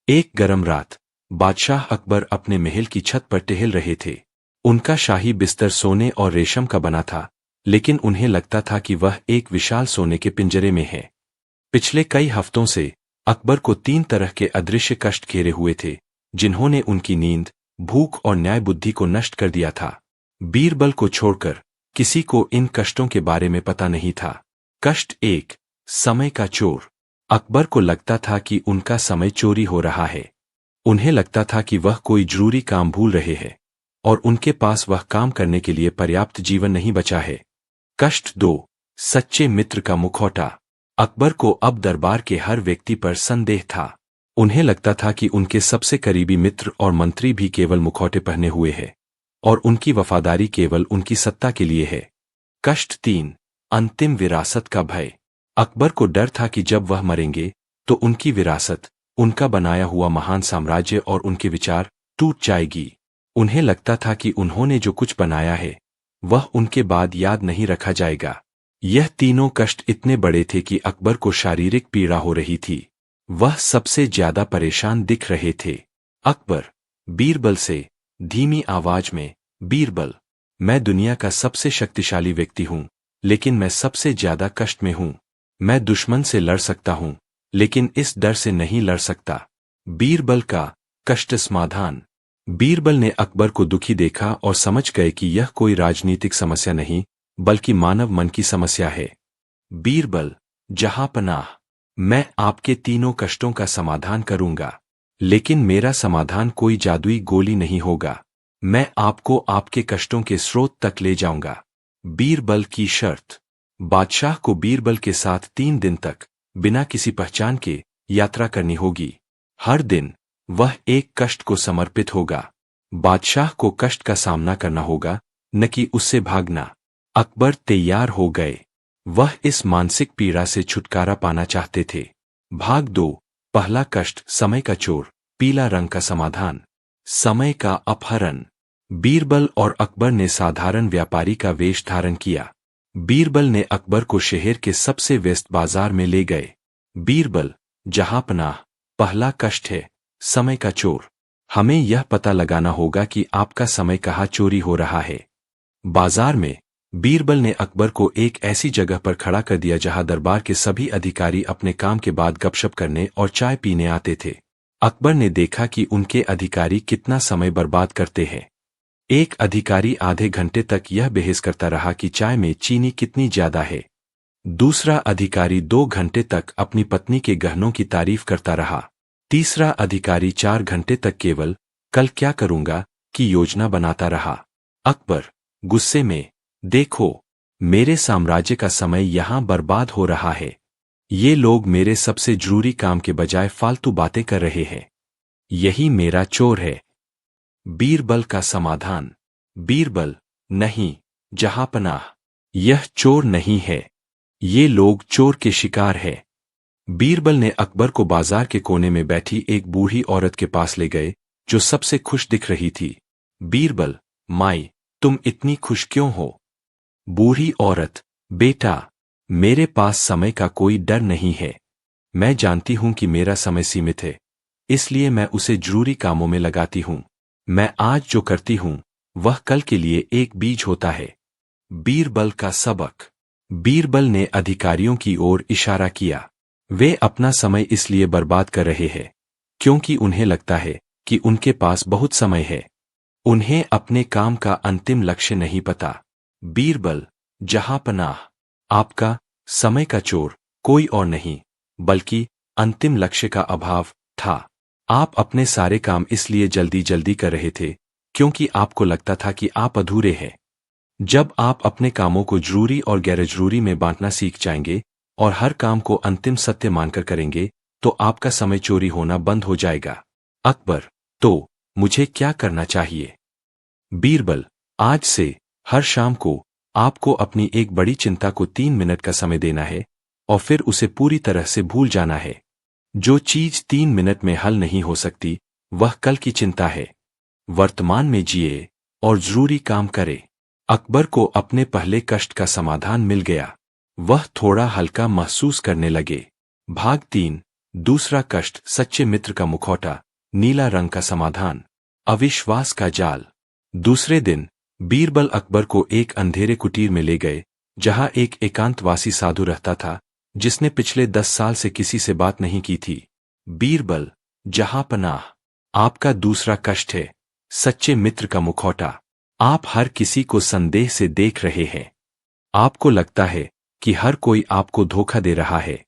एक गरम रात बादशाह अकबर अपने महल की छत पर टहल रहे थे। उनका शाही बिस्तर सोने और रेशम का बना था, लेकिन उन्हें लगता था कि वह एक विशाल सोने के पिंजरे में है। पिछले कई हफ्तों से अकबर को 3 तरह के अदृश्य कष्ट घेरे हुए थे, जिन्होंने उनकी नींद, भूख और न्याय बुद्धि को नष्ट कर दिया था। बीरबल को छोड़कर किसी को इन कष्टों के बारे में पता नहीं था। कष्ट 1, समय का चोर। अकबर को लगता था कि उनका समय चोरी हो रहा है। उन्हें लगता था कि वह कोई जरूरी काम भूल रहे हैं और उनके पास वह काम करने के लिए पर्याप्त जीवन नहीं बचा है। कष्ट 2, सच्चे मित्र का मुखौटा। अकबर को अब दरबार के हर व्यक्ति पर संदेह था। उन्हें लगता था कि उनके सबसे करीबी मित्र और मंत्री भी केवल मुखौटे पहने हुए हैं और उनकी वफादारी केवल उनकी सत्ता के लिए है। कष्ट 3, अंतिम विरासत का भय। अकबर को डर था कि जब वह मरेंगे तो उनकी विरासत, उनका बनाया हुआ महान साम्राज्य और उनके विचार टूट जाएगी। उन्हें लगता था कि उन्होंने जो कुछ बनाया है वह उनके बाद याद नहीं रखा जाएगा। यह तीनों कष्ट इतने बड़े थे कि अकबर को शारीरिक पीड़ा हो रही थी। वह सबसे ज्यादा परेशान दिख रहे थे। अकबर बीरबल से धीमी आवाज में, बीरबल, मैं दुनिया का सबसे शक्तिशाली व्यक्ति हूं, लेकिन मैं सबसे ज्यादा कष्ट में हूं। मैं दुश्मन से लड़ सकता हूं, लेकिन इस डर से नहीं लड़ सकता। बीरबल का कष्ट समाधान। बीरबल ने अकबर को दुखी देखा और समझ गए कि यह कोई राजनीतिक समस्या नहीं, बल्कि मानव मन की समस्या है। बीरबल, जहांपनाह, मैं आपके तीनों कष्टों का समाधान करूंगा, लेकिन मेरा समाधान कोई जादुई गोली नहीं होगा। मैं आपको आपके कष्टों के स्रोत तक ले जाऊंगा। बीरबल की शर्त। बादशाह को बीरबल के साथ 3 दिन तक बिना किसी पहचान के यात्रा करनी होगी। हर दिन वह एक कष्ट को समर्पित होगा। बादशाह को कष्ट का सामना करना होगा, न कि उससे भागना। अकबर तैयार हो गए। वह इस मानसिक पीड़ा से छुटकारा पाना चाहते थे। भाग 2, पहला कष्ट, समय का चोर, पीला रंग का समाधान। समय का अपहरण। बीरबल और अकबर ने साधारण व्यापारी का वेश धारण किया। बीरबल ने अकबर को शहर के सबसे व्यस्त बाजार में ले गए। बीरबल, जहांपनाह, पहला कष्ट है समय का चोर। हमें यह पता लगाना होगा कि आपका समय कहाँ चोरी हो रहा है। बाजार में बीरबल ने अकबर को एक ऐसी जगह पर खड़ा कर दिया जहां दरबार के सभी अधिकारी अपने काम के बाद गपशप करने और चाय पीने आते थे। अकबर ने देखा कि उनके अधिकारी कितना समय बर्बाद करते हैं। एक अधिकारी आधे घंटे तक यह बहस करता रहा कि चाय में चीनी कितनी ज्यादा है। दूसरा अधिकारी 2 घंटे तक अपनी पत्नी के गहनों की तारीफ करता रहा। तीसरा अधिकारी 4 घंटे तक केवल कल क्या करूंगा की योजना बनाता रहा। अकबर गुस्से में, देखो, मेरे साम्राज्य का समय यहां बर्बाद हो रहा है। ये लोग मेरे सबसे जरूरी काम के बजाय फालतू बातें कर रहे हैं। यही मेरा चोर है। बीरबल का समाधान। बीरबल, नहीं, जहांपनाह, यह चोर नहीं है। ये लोग चोर के शिकार है। बीरबल ने अकबर को बाजार के कोने में बैठी एक बूढ़ी औरत के पास ले गए, जो सबसे खुश दिख रही थी। बीरबल, माई, तुम इतनी खुश क्यों हो? बूढ़ी औरत, बेटा, मेरे पास समय का कोई डर नहीं है। मैं जानती हूं कि मेरा समय सीमित है, इसलिए मैं उसे जरूरी कामों में लगाती हूं। मैं आज जो करती हूं वह कल के लिए एक बीज होता है। बीरबल का सबक। बीरबल ने अधिकारियों की ओर इशारा किया। वे अपना समय इसलिए बर्बाद कर रहे हैं क्योंकि उन्हें लगता है कि उनके पास बहुत समय है। उन्हें अपने काम का अंतिम लक्ष्य नहीं पता। बीरबल, जहांपनाह, आपका समय का चोर कोई और नहीं, बल्कि अंतिम लक्ष्य का अभाव था। आप अपने सारे काम इसलिए जल्दी जल्दी कर रहे थे क्योंकि आपको लगता था कि आप अधूरे हैं। जब आप अपने कामों को जरूरी और गैर जरूरी में बांटना सीख जाएंगे और हर काम को अंतिम सत्य मानकर करेंगे, तो आपका समय चोरी होना बंद हो जाएगा। अकबर, तो मुझे क्या करना चाहिए? बीरबल, आज से हर शाम को आपको अपनी एक बड़ी चिंता को 3 मिनट का समय देना है और फिर उसे पूरी तरह से भूल जाना है। जो चीज 3 मिनट में हल नहीं हो सकती वह कल की चिंता है। वर्तमान में जिए और जरूरी काम करे। अकबर को अपने पहले कष्ट का समाधान मिल गया। वह थोड़ा हल्का महसूस करने लगे। भाग 3, दूसरा कष्ट, सच्चे मित्र का मुखौटा, नीला रंग का समाधान, अविश्वास का जाल। दूसरे दिन बीरबल अकबर को एक अंधेरे कुटीर में ले गए, जहां एक एकांतवासी साधु रहता था, जिसने पिछले 10 साल से किसी से बात नहीं की थी। बीरबल, जहांपनाह, आपका दूसरा कष्ट है, सच्चे मित्र का मुखौटा। आप हर किसी को संदेह से देख रहे हैं। आपको लगता है कि हर कोई आपको धोखा दे रहा है।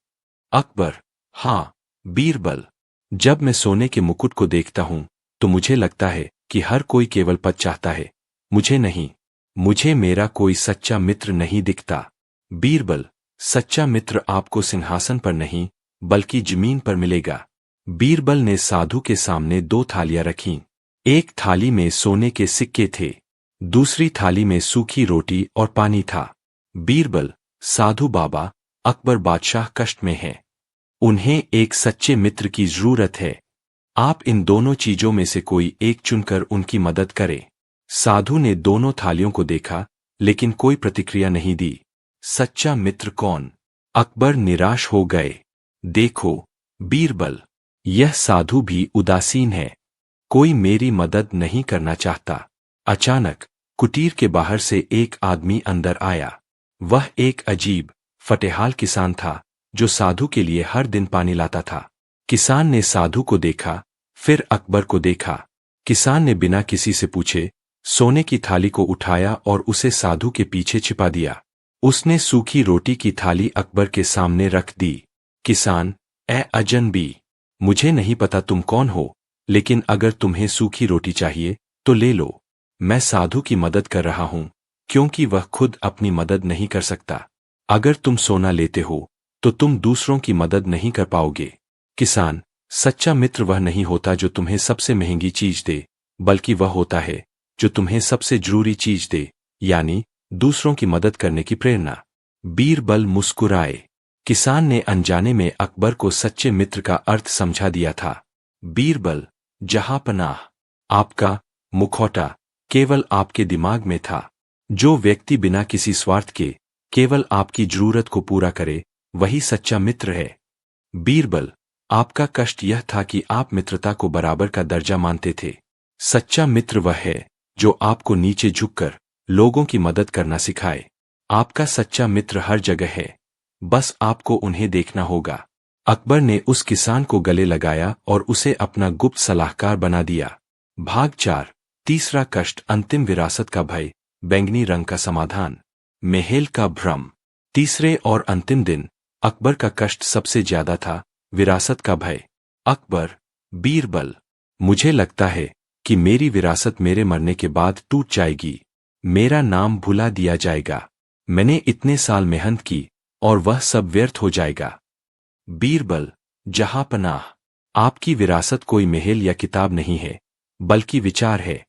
अकबर, हाँ बीरबल, जब मैं सोने के मुकुट को देखता हूं तो मुझे लगता है कि हर कोई केवल पद चाहता है, मुझे नहीं। मुझे मेरा कोई सच्चा मित्र नहीं दिखता। बीरबल, सच्चा मित्र आपको सिंहासन पर नहीं बल्कि जमीन पर मिलेगा। बीरबल ने साधु के सामने 2 थालियां रखीं। एक थाली में सोने के सिक्के थे, दूसरी थाली में सूखी रोटी और पानी था। बीरबल, साधु बाबा, अकबर बादशाह कष्ट में है। उन्हें एक सच्चे मित्र की जरूरत है। आप इन दोनों चीजों में से कोई एक चुनकर उनकी मदद करें। साधु ने दोनों थालियों को देखा, लेकिन कोई प्रतिक्रिया नहीं दी। सच्चा मित्र कौन? अकबर निराश हो गए। देखो बीरबल, यह साधु भी उदासीन है। कोई मेरी मदद नहीं करना चाहता। अचानक कुटीर के बाहर से एक आदमी अंदर आया। वह एक अजीब, फटेहाल किसान था, जो साधु के लिए हर दिन पानी लाता था। किसान ने साधु को देखा, फिर अकबर को देखा। किसान ने बिना किसी से पूछे सोने की थाली को उठाया और उसे साधु के पीछे छिपा दिया। उसने सूखी रोटी की थाली अकबर के सामने रख दी। किसान, ए अजनबी, मुझे नहीं पता तुम कौन हो, लेकिन अगर तुम्हें सूखी रोटी चाहिए तो ले लो। मैं साधु की मदद कर रहा हूं, क्योंकि वह खुद अपनी मदद नहीं कर सकता। अगर तुम सोना लेते हो तो तुम दूसरों की मदद नहीं कर पाओगे। किसान, सच्चा मित्र वह नहीं होता जो तुम्हें सबसे महंगी चीज दे, बल्कि वह होता है जो तुम्हें सबसे जरूरी चीज दे, यानी दूसरों की मदद करने की प्रेरणा। बीरबल मुस्कुराए। किसान ने अनजाने में अकबर को सच्चे मित्र का अर्थ समझा दिया था। बीरबल, जहांपनाह, आपका मुखौटा केवल आपके दिमाग में था। जो व्यक्ति बिना किसी स्वार्थ के केवल आपकी जरूरत को पूरा करे, वही सच्चा मित्र है। बीरबल, आपका कष्ट यह था कि आप मित्रता को बराबर का दर्जा मानते थे। सच्चा मित्र वह है जो आपको नीचे झुककर लोगों की मदद करना सिखाए। आपका सच्चा मित्र हर जगह है, बस आपको उन्हें देखना होगा। अकबर ने उस किसान को गले लगाया और उसे अपना गुप्त सलाहकार बना दिया। भाग 4, तीसरा कष्ट, अंतिम विरासत का भय, बैंगनी रंग का समाधान, महल का भ्रम। तीसरे और अंतिम दिन अकबर का कष्ट सबसे ज्यादा था, विरासत का भय। अकबर, बीरबल, मुझे लगता है कि मेरी विरासत मेरे मरने के बाद टूट जाएगी। मेरा नाम भुला दिया जाएगा। मैंने इतने साल मेहनत की और वह सब व्यर्थ हो जाएगा। बीरबल, जहांपनाह, आपकी विरासत कोई महल या किताब नहीं है, बल्कि विचार है,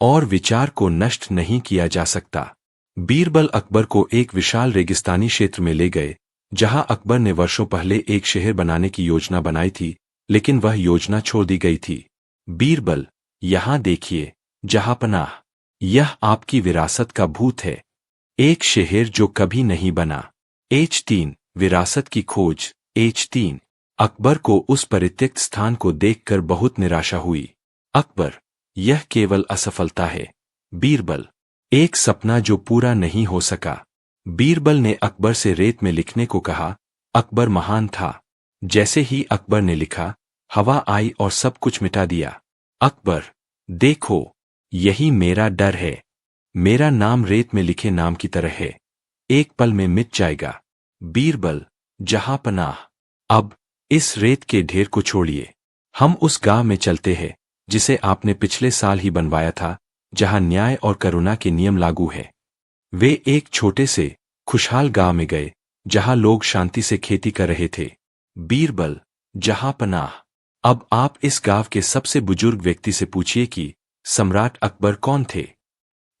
और विचार को नष्ट नहीं किया जा सकता। बीरबल अकबर को एक विशाल रेगिस्तानी क्षेत्र में ले गए, जहां अकबर ने वर्षों पहले एक शहर बनाने की योजना बनाई थी, लेकिन वह योजना छोड़ दी गई थी। बीरबल, यहां देखिए जहांपनाह, यह आपकी विरासत का भूत है। एक शहर जो कभी नहीं बना। H3, विरासत की खोज। H3, अकबर को उस परित्यक्त स्थान को देखकर बहुत निराशा हुई। अकबर, यह केवल असफलता है। बीरबल, एक सपना जो पूरा नहीं हो सका। बीरबल ने अकबर से रेत में लिखने को कहा। अकबर महान था। जैसे ही अकबर ने लिखा, हवा आई और सब कुछ मिटा दिया। अकबर, देखो, यही मेरा डर है। मेरा नाम रेत में लिखे नाम की तरह है, एक पल में मिट जाएगा। बीरबल, जहांपनाह, अब इस रेत के ढेर को छोड़िए। हम उस गांव में चलते हैं जिसे आपने पिछले साल ही बनवाया था, जहां न्याय और करुणा के नियम लागू है। वे एक छोटे से खुशहाल गांव में गए, जहां लोग शांति से खेती कर रहे थे। बीरबल, जहांपनाह, अब आप इस गांव के सबसे बुजुर्ग व्यक्ति से पूछिए कि सम्राट अकबर कौन थे।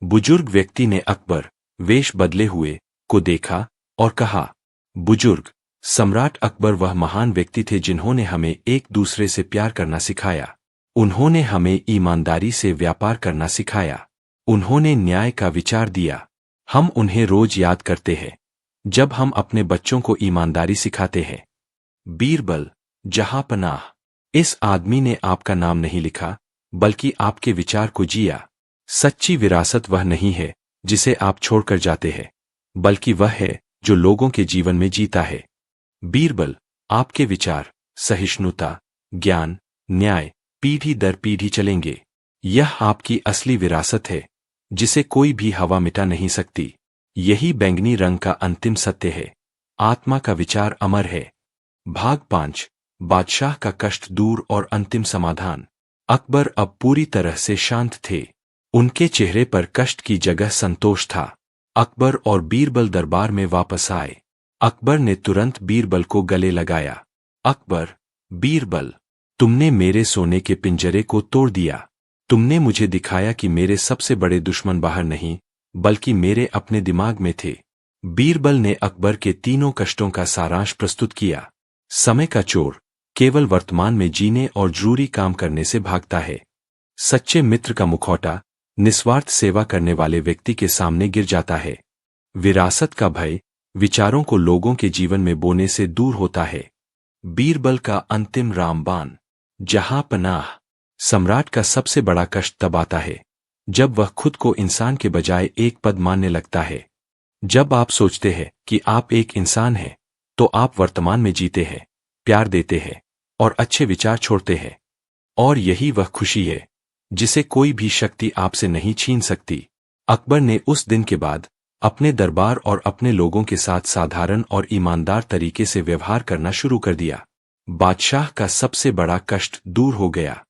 बुजुर्ग व्यक्ति ने अकबर, वेश बदले हुए, को देखा और कहा, बुजुर्ग, सम्राट अकबर वह महान व्यक्ति थे जिन्होंने हमें एक दूसरे से प्यार करना सिखाया। उन्होंने हमें ईमानदारी से व्यापार करना सिखाया। उन्होंने न्याय का विचार दिया। हम उन्हें रोज याद करते हैं जब हम अपने बच्चों को ईमानदारी सिखाते हैं। बीरबल, जहां पनाह। इस आदमी ने आपका नाम नहीं लिखा, बल्कि आपके विचार को जिया। सच्ची विरासत वह नहीं है जिसे आप छोड़कर जाते हैं, बल्कि वह है जो लोगों के जीवन में जीता है। बीरबल, आपके विचार, सहिष्णुता, ज्ञान, न्याय पीढ़ी दर पीढ़ी चलेंगे। यह आपकी असली विरासत है, जिसे कोई भी हवा मिटा नहीं सकती। यही बैंगनी रंग का अंतिम सत्य है। आत्मा का विचार अमर है। भाग 5, बादशाह का कष्ट दूर और अंतिम समाधान। अकबर अब पूरी तरह से शांत थे। उनके चेहरे पर कष्ट की जगह संतोष था। अकबर और बीरबल दरबार में वापस आए। अकबर ने तुरंत बीरबल को गले लगाया। अकबर, बीरबल, तुमने मेरे सोने के पिंजरे को तोड़ दिया। तुमने मुझे दिखाया कि मेरे सबसे बड़े दुश्मन बाहर नहीं, बल्कि मेरे अपने दिमाग में थे। बीरबल ने अकबर के तीनों कष्टों का सारांश प्रस्तुत किया। समय का चोर केवल वर्तमान में जीने और जरूरी काम करने से भागता है। सच्चे मित्र का मुखौटा निस्वार्थ सेवा करने वाले व्यक्ति के सामने गिर जाता है। विरासत का भय विचारों को लोगों के जीवन में बोने से दूर होता है। बीरबल का अंतिम रामबाण। जहां पनाह। सम्राट का सबसे बड़ा कष्ट तब आता है जब वह खुद को इंसान के बजाय एक पद मानने लगता है। जब आप सोचते हैं कि आप एक इंसान हैं, तो आप वर्तमान में जीते हैं, प्यार देते हैं और अच्छे विचार छोड़ते हैं। और यही वह खुशी है जिसे कोई भी शक्ति आपसे नहीं छीन सकती। अकबर ने उस दिन के बाद अपने दरबार और अपने लोगों के साथ साधारण और ईमानदार तरीके से व्यवहार करना शुरू कर दिया। बादशाह का सबसे बड़ा कष्ट दूर हो गया।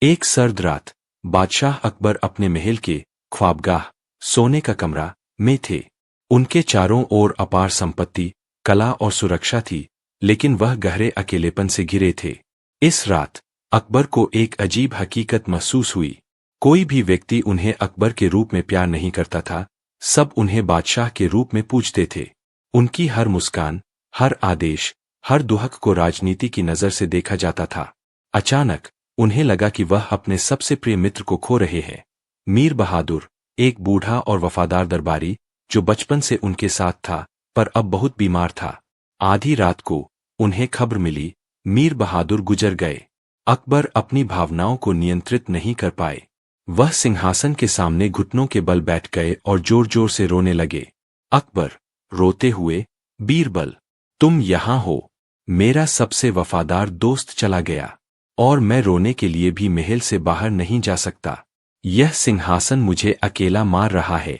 एक सर्द रात बादशाह अकबर अपने महल के ख्वाबगाह, सोने का कमरा, में थे। उनके चारों ओर अपार संपत्ति, कला और सुरक्षा थी, लेकिन वह गहरे अकेलेपन से घिरे थे। इस रात अकबर को एक अजीब हकीकत महसूस हुई। कोई भी व्यक्ति उन्हें अकबर के रूप में प्यार नहीं करता था, सब उन्हें बादशाह के रूप में पूजते थे। उनकी हर मुस्कान, हर आदेश, हर दुहक को राजनीति की नजर से देखा जाता था। अचानक उन्हें लगा कि वह अपने सबसे प्रिय मित्र को खो रहे हैं। मीर बहादुर, एक बूढ़ा और वफादार दरबारी, जो बचपन से उनके साथ था पर अब बहुत बीमार था। आधी रात को उन्हें खबर मिली, मीर बहादुर गुजर गए। अकबर अपनी भावनाओं को नियंत्रित नहीं कर पाए। वह सिंहासन के सामने घुटनों के बल बैठ गए और जोर जोर से रोने लगे। अकबर, रोते हुए, बीरबल, तुम यहां हो। मेरा सबसे वफादार दोस्त चला गया, और मैं रोने के लिए भी महल से बाहर नहीं जा सकता। यह सिंहासन मुझे अकेला मार रहा है।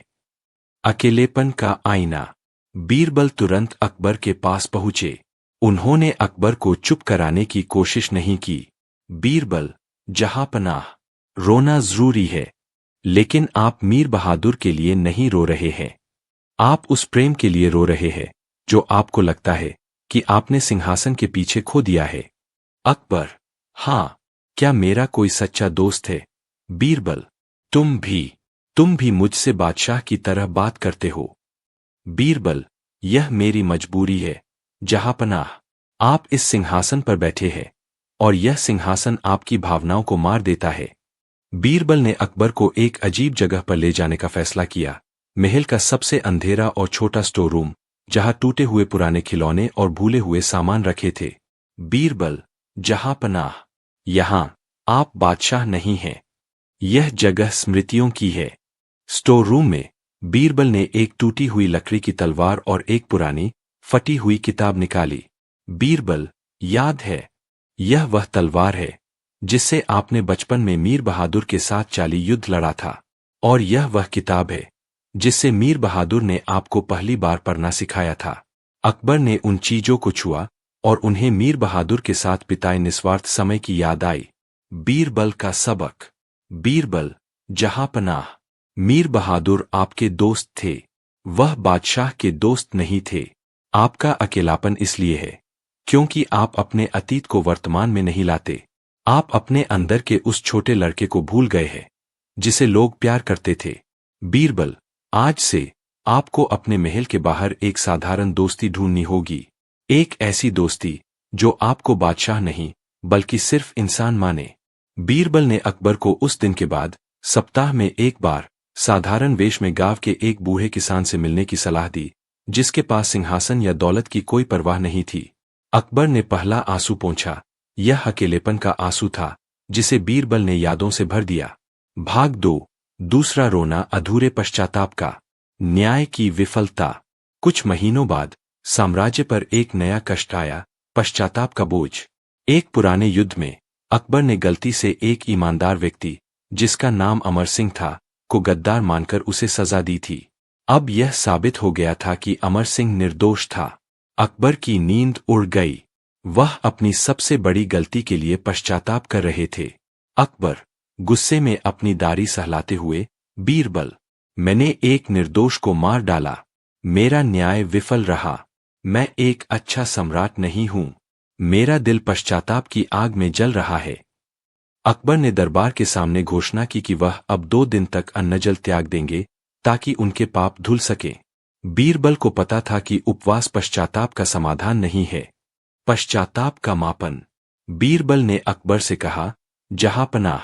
अकेलेपन का आईना। बीरबल तुरंत अकबर के पास पहुंचे। उन्होंने अकबर को चुप कराने की कोशिश नहीं की। बीरबल, जहां पनाह, रोना जरूरी है, लेकिन आप मीर बहादुर के लिए नहीं रो रहे हैं। आप उस प्रेम के लिए रो रहे हैं जो आपको लगता है कि आपने सिंहासन के पीछे खो दिया है। अकबर, हाँ, क्या मेरा कोई सच्चा दोस्त है? बीरबल, तुम भी मुझसे बादशाह की तरह बात करते हो। बीरबल, यह मेरी मजबूरी है। जहां पनाह, आप इस सिंहासन पर बैठे हैं, और यह सिंहासन आपकी भावनाओं को मार देता है। बीरबल ने अकबर को एक अजीब जगह पर ले जाने का फैसला किया। महल का सबसे अंधेरा और छोटा स्टोर रूम, जहां टूटे हुए पुराने खिलौने और भूले हुए सामान रखे थे। बीरबल, जहां पनाह, यहां आप बादशाह नहीं हैं। यह जगह स्मृतियों की है। स्टोर रूम में बीरबल ने एक टूटी हुई लकड़ी की तलवार और एक पुरानी, फटी हुई किताब निकाली। बीरबल, याद है, यह वह तलवार है जिससे आपने बचपन में मीर बहादुर के साथ चाली युद्ध लड़ा था, और यह वह किताब है जिससे मीर बहादुर ने आपको पहली बार पढ़ना सिखाया था। अकबर ने उन चीजों को छुआ और उन्हें मीर बहादुर के साथ बिताए निस्वार्थ समय की याद आई। बीरबल का सबक। बीरबल, जहां पनाह, मीर बहादुर आपके दोस्त थे, वह बादशाह के दोस्त नहीं थे। आपका अकेलापन इसलिए है क्योंकि आप अपने अतीत को वर्तमान में नहीं लाते। आप अपने अंदर के उस छोटे लड़के को भूल गए हैं जिसे लोग प्यार करते थे। बीरबल, आज से आपको अपने महल के बाहर एक साधारण दोस्ती ढूंढनी होगी। एक ऐसी दोस्ती जो आपको बादशाह नहीं बल्कि सिर्फ इंसान माने। बीरबल ने अकबर को उस दिन के बाद सप्ताह में एक बार साधारण वेश में गांव के एक बूढ़े किसान से मिलने की सलाह दी, जिसके पास सिंहासन या दौलत की कोई परवाह नहीं थी। अकबर ने पहला आंसू पोंछा यह अकेलेपन का आंसू था जिसे बीरबल ने यादों से भर दिया। भाग 2। दूसरा रोना अधूरे पश्चाताप का। न्याय की विफलता। कुछ महीनों बाद साम्राज्य पर एक नया कष्ट आया, पश्चाताप का बोझ। एक पुराने युद्ध में अकबर ने गलती से एक ईमानदार व्यक्ति, जिसका नाम अमर सिंह था, को गद्दार मानकर उसे सजा दी थी। अब यह साबित हो गया था कि अमर सिंह निर्दोष था। अकबर की नींद उड़ गई। वह अपनी सबसे बड़ी गलती के लिए पश्चाताप कर रहे थे। अकबर गुस्से में अपनी दाढ़ी सहलाते हुए, बीरबल, मैंने एक निर्दोष को मार डाला। मेरा न्याय विफल रहा। मैं एक अच्छा सम्राट नहीं हूं। मेरा दिल पश्चाताप की आग में जल रहा है। अकबर ने दरबार के सामने घोषणा की कि वह अब 2 दिन तक अन्नजल त्याग देंगे ताकि उनके पाप धुल सके। बीरबल को पता था कि उपवास पश्चाताप का समाधान नहीं है। पश्चाताप का मापन। बीरबल ने अकबर से कहा, जहांपनाह,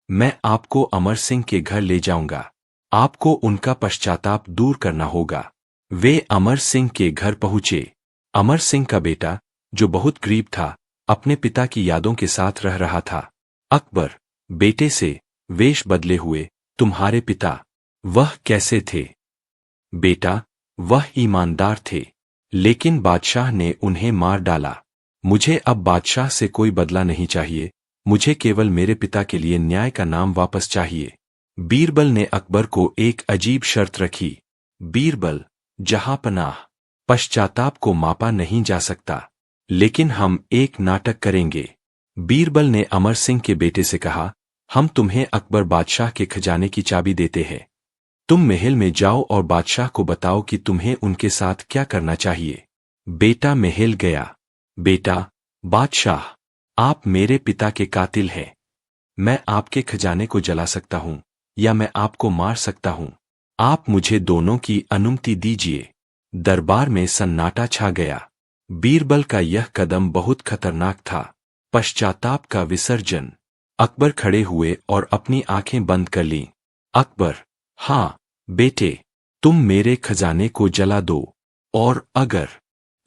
मैं आपको अमर सिंह के घर ले जाऊंगा। आपको उनका पश्चाताप दूर करना होगा। वे अमर सिंह के घर पहुंचे। अमर सिंह का बेटा, जो बहुत गरीब था, अपने पिता की यादों के साथ रह रहा था। अकबर बेटे से वेश बदले हुए, तुम्हारे पिता, वह कैसे थे? बेटा, वह ईमानदार थे, लेकिन बादशाह ने उन्हें मार डाला। मुझे अब बादशाह से कोई बदला नहीं चाहिए। मुझे केवल मेरे पिता के लिए न्याय का नाम वापस चाहिए। बीरबल ने अकबर को एक अजीब शर्त रखी। बीरबल, जहांपनाह, पश्चाताप को मापा नहीं जा सकता, लेकिन हम एक नाटक करेंगे। बीरबल ने अमर सिंह के बेटे से कहा, हम तुम्हें अकबर बादशाह के खजाने की चाबी देते हैं। तुम महल में जाओ और बादशाह को बताओ कि तुम्हें उनके साथ क्या करना चाहिए। बेटा महल गया। बेटा, बादशाह, आप मेरे पिता के कातिल हैं। मैं आपके खजाने को जला सकता हूं या मैं आपको मार सकता हूं। आप मुझे दोनों की अनुमति दीजिए। दरबार में सन्नाटा छा गया। बीरबल का यह कदम बहुत खतरनाक था। पश्चाताप का विसर्जन। अकबर खड़े हुए और अपनी आंखें बंद कर लीं। अकबर, हाँ बेटे, तुम मेरे खजाने को जला दो, और अगर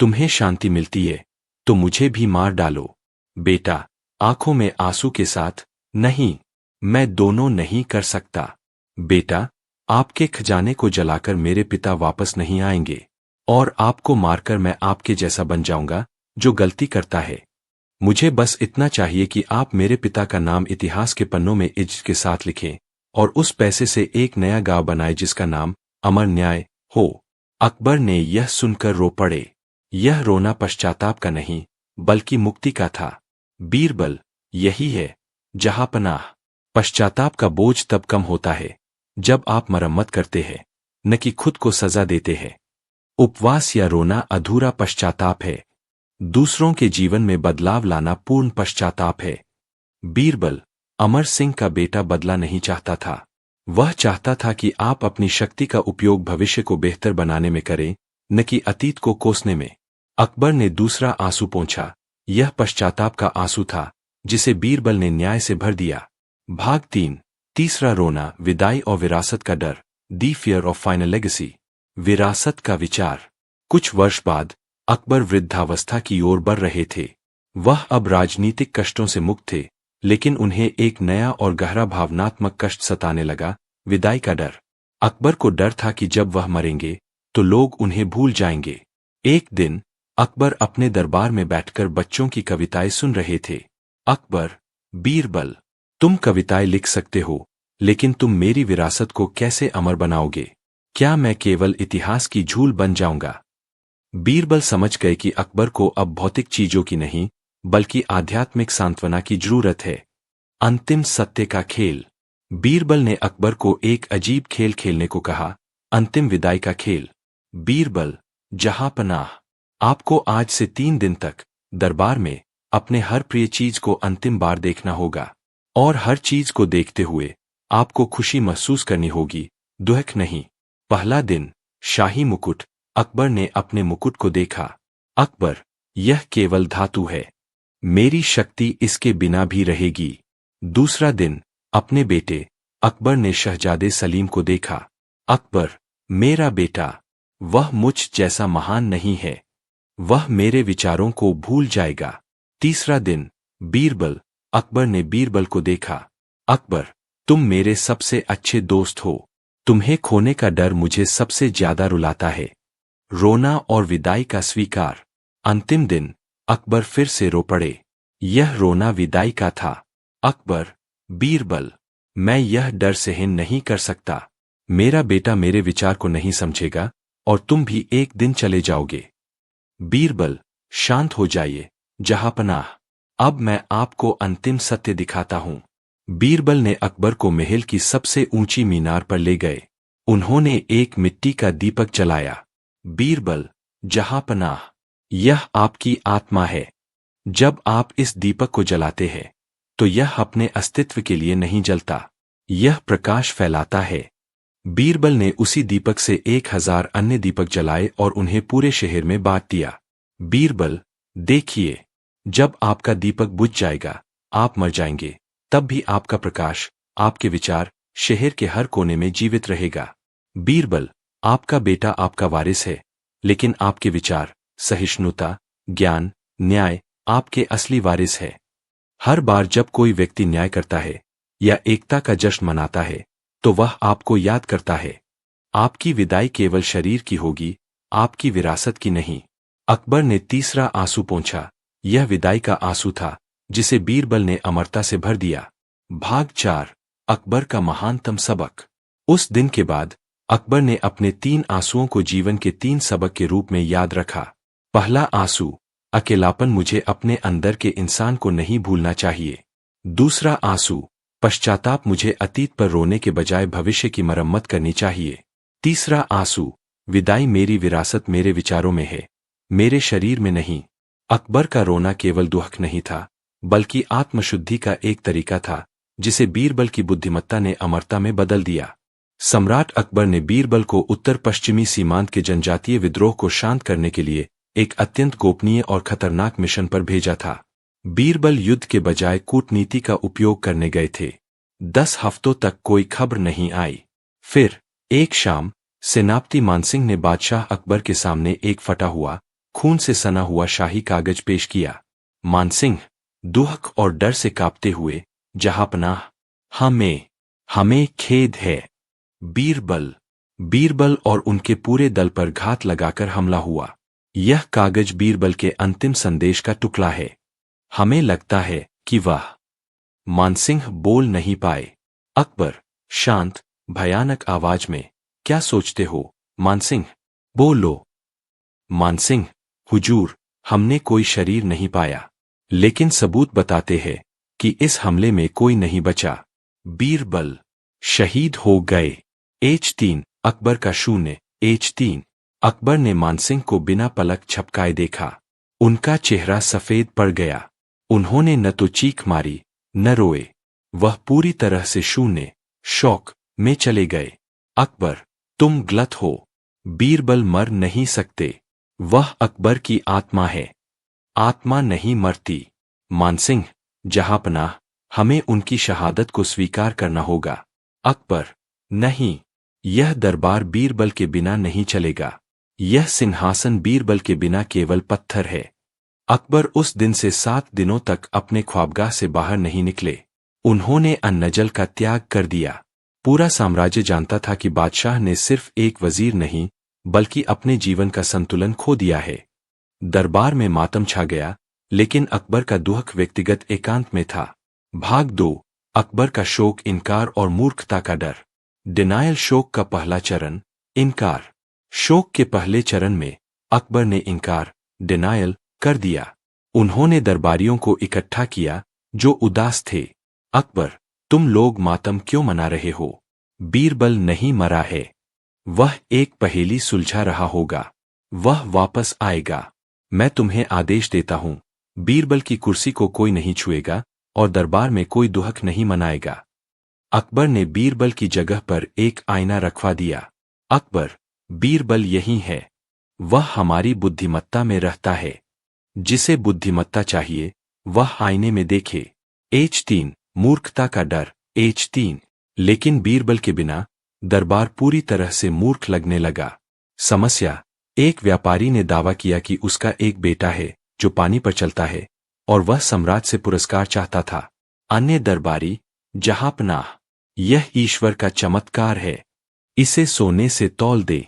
तुम्हें शांति मिलती है तो मुझे भी मार डालो। बेटा, आंखों में आंसू के साथ, नहीं, मैं दोनों नहीं कर सकता। बेटा, आपके खजाने को जलाकर मेरे पिता वापस नहीं आएंगे, और आपको मारकर मैं आपके जैसा बन जाऊंगा जो गलती करता है। मुझे बस इतना चाहिए कि आप मेरे पिता का नाम इतिहास के पन्नों में इज्जत के साथ लिखें और उस पैसे से एक नया गांव बनाए जिसका नाम अमर न्याय हो। अकबर ने यह सुनकर रो पड़े। यह रोना पश्चाताप का नहीं, बल्कि मुक्ति का था। बीरबल, यही है जहांपनाह। पश्चाताप का बोझ तब कम होता है जब आप मरम्मत करते हैं, न कि खुद को सजा देते हैं। उपवास या रोना अधूरा पश्चाताप है। दूसरों के जीवन में बदलाव लाना पूर्ण पश्चाताप है। बीरबल, अमर सिंह का बेटा बदला नहीं चाहता था। वह चाहता था कि आप अपनी शक्ति का उपयोग भविष्य को बेहतर बनाने में करें, न कि अतीत को कोसने में। अकबर ने दूसरा आंसू पोंछा। यह पश्चाताप का आंसू था जिसे बीरबल ने न्याय से भर दिया। भाग 3। तीसरा रोना, विदाई और विरासत का डर। दी फियर ऑफ फाइनल लेगेसी। विरासत का विचार। कुछ वर्ष बाद अकबर वृद्धावस्था की ओर बढ़ रहे थे। वह अब राजनीतिक कष्टों से मुक्त थे, लेकिन उन्हें एक नया और गहरा भावनात्मक कष्ट सताने लगा, विदाई का डर। अकबर को डर था कि जब वह मरेंगे तो लोग उन्हें भूल जाएंगे। एक दिन अकबर अपने दरबार में बैठकर बच्चों की कविताएं सुन रहे थे। अकबर, बीरबल, तुम कविताएं लिख सकते हो, लेकिन तुम मेरी विरासत को कैसे अमर बनाओगे? क्या मैं केवल इतिहास की झूल बन जाऊंगा? बीरबल समझ गए कि अकबर को अब भौतिक चीजों की नहीं, बल्कि आध्यात्मिक सांत्वना की जरूरत है। अंतिम सत्य का खेल। बीरबल ने अकबर को एक अजीब खेल खेलने को कहा, अंतिम विदाई का खेल। बीरबल, जहांपनाह, आपको आज से 3 दिन तक दरबार में अपने हर प्रिय चीज को अंतिम बार देखना होगा, और हर चीज को देखते हुए आपको खुशी महसूस करनी होगी, दुख नहीं। पहला दिन, शाही मुकुट। अकबर ने अपने मुकुट को देखा। अकबर, यह केवल धातु है। मेरी शक्ति इसके बिना भी रहेगी। दूसरा दिन, अपने बेटे। अकबर ने शहजादे सलीम को देखा। अकबर, मेरा बेटा, वह मुझ जैसा महान नहीं है। वह मेरे विचारों को भूल जाएगा। तीसरा दिन, बीरबल। अकबर ने बीरबल को देखा। अकबर, तुम मेरे सबसे अच्छे दोस्त हो। तुम्हें खोने का डर मुझे सबसे ज्यादा रुलाता है। रोना और विदाई का स्वीकार। अंतिम दिन अकबर फिर से रो पड़े। यह रोना विदाई का था। अकबर, बीरबल, मैं यह डर सहन नहीं कर सकता। मेरा बेटा मेरे विचार को नहीं समझेगा और तुम भी एक दिन चले जाओगे। बीरबल, शांत हो जाइए जहांपनाह। अब मैं आपको अंतिम सत्य दिखाता हूं। बीरबल ने अकबर को महल की सबसे ऊंची मीनार पर ले गए। उन्होंने एक मिट्टी का दीपक जलाया। बीरबल, जहांपनाह, यह आपकी आत्मा है। जब आप इस दीपक को जलाते हैं तो यह अपने अस्तित्व के लिए नहीं जलता, यह प्रकाश फैलाता है। बीरबल ने उसी दीपक से 1000 अन्य दीपक जलाए और उन्हें पूरे शहर में बांट दिया। बीरबल, देखिए, जब आपका दीपक बुझ जाएगा, आप मर जाएंगे, तब भी आपका प्रकाश, आपके विचार शहर के हर कोने में जीवित रहेगा। बीरबल, आपका बेटा आपका वारिस है, लेकिन आपके विचार, सहिष्णुता, ज्ञान, न्याय आपके असली वारिस है। हर बार जब कोई व्यक्ति न्याय करता है या एकता का जश्न मनाता है तो वह आपको याद करता है। आपकी विदाई केवल शरीर की होगी, आपकी विरासत की नहीं। अकबर ने तीसरा आंसू पोंछा। यह विदाई का आंसू था जिसे बीरबल ने अमरता से भर दिया। भाग 4, अकबर का महानतम सबक। उस दिन के बाद अकबर ने अपने 3 आंसुओं को जीवन के 3 सबक के रूप में याद रखा। पहला आंसू, अकेलापन, मुझे अपने अंदर के इंसान को नहीं भूलना चाहिए। दूसरा आंसू, पश्चाताप, मुझे अतीत पर रोने के बजाय भविष्य की मरम्मत करनी चाहिए। तीसरा आंसू, विदाई, मेरी विरासत मेरे विचारों में है, मेरे शरीर में नहीं। अकबर का रोना केवल दुख नहीं था, बल्कि आत्मशुद्धि का एक तरीका था जिसे बीरबल की बुद्धिमत्ता ने अमरता में बदल दिया। सम्राट अकबर ने बीरबल को उत्तर पश्चिमी सीमांत के जनजातीय विद्रोह को शांत करने के लिए एक अत्यंत गोपनीय और खतरनाक मिशन पर भेजा था। बीरबल युद्ध के बजाय कूटनीति का उपयोग करने गए थे। 10 हफ्तों तक कोई खबर नहीं आई। फिर एक शाम सेनापति मानसिंह ने बादशाह अकबर के सामने एक फटा हुआ, खून से सना हुआ शाही कागज पेश किया। मानसिंह, दुख और डर से कांपते हुए, जहांपनाह, हमें खेद है। बीरबल और उनके पूरे दल पर घात लगाकर हमला हुआ। यह कागज बीरबल के अंतिम संदेश का टुकड़ा है। हमें लगता है कि वह। मानसिंह बोल नहीं पाए। अकबर, शांत, भयानक आवाज में, क्या सोचते हो मानसिंह? बोलो। मानसिंह, हुजूर, हमने कोई शरीर नहीं पाया, लेकिन सबूत बताते हैं कि इस हमले में कोई नहीं बचा। बीरबल, शहीद हो गए। H3, अकबर का शून्य। H3, अकबर ने मानसिंह को बिना पलक झपकाए देखा। उनका चेहरा सफेद पड़ गया। उन्होंने न तो चीख मारी, न रोए। वह पूरी तरह से शून्य, शौक में चले गए। अकबर, तुम गलत हो। बीरबल मर नहीं सकते। वह अकबर की आत्मा है। आत्मा नहीं मरती। मानसिंह, जहांपनाह, हमें उनकी शहादत को स्वीकार करना होगा। अकबर, नहीं, यह दरबार बीरबल के बिना नहीं चलेगा। यह सिंहासन बीरबल के बिना केवल पत्थर है। अकबर उस दिन से 7 दिनों तक अपने ख्वाबगाह से बाहर नहीं निकले। उन्होंने अन्नजल का त्याग कर दिया। पूरा साम्राज्य जानता था कि बादशाह ने सिर्फ एक वजीर नहीं, बल्कि अपने जीवन का संतुलन खो दिया है। दरबार में मातम छा गया, लेकिन अकबर का दुख व्यक्तिगत एकांत में था। भाग 2, अकबर का शोक, इनकार और मूर्खता का डर। डिनायल, शोक का पहला चरण, इनकार। शोक के पहले चरण में अकबर ने इनकार, डिनायल, कर दिया। उन्होंने दरबारियों को इकट्ठा किया जो उदास थे। अकबर, तुम लोग मातम क्यों मना रहे हो? बीरबल नहीं मरा है। वह एक पहेली सुलझा रहा होगा। वह वापस आएगा। मैं तुम्हें आदेश देता हूं, बीरबल की कुर्सी को कोई नहीं छुएगा और दरबार में कोई दुहक नहीं मनाएगा। अकबर ने बीरबल की जगह पर एक आईना रखवा दिया। अकबर, बीरबल यही है। वह हमारी बुद्धिमत्ता में रहता है। जिसे बुद्धिमत्ता चाहिए वह आईने में देखे। H3, मूर्खता का डर। H3, लेकिन बीरबल के बिना दरबार पूरी तरह से मूर्ख लगने लगा। समस्या, एक व्यापारी ने दावा किया कि उसका एक बेटा है जो पानी पर चलता है, और वह सम्राट से पुरस्कार चाहता था। अन्य दरबारी, जहांपनाह, यह ईश्वर का चमत्कार है, इसे सोने से तौल दे।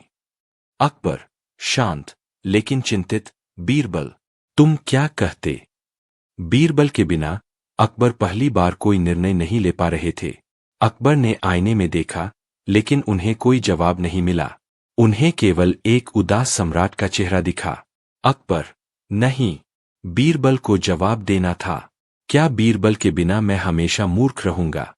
अकबर, शांत लेकिन चिंतित, बीरबल, तुम क्या कहते? बीरबल के बिना अकबर पहली बार कोई निर्णय नहीं ले पा रहे थे। अकबर ने आईने में देखा, लेकिन उन्हें कोई जवाब नहीं मिला। उन्हें केवल एक उदास सम्राट का चेहरा दिखा। अकबर, नहीं, बीरबल को जवाब देना था। क्या बीरबल के बिना मैं हमेशा मूर्ख रहूंगा?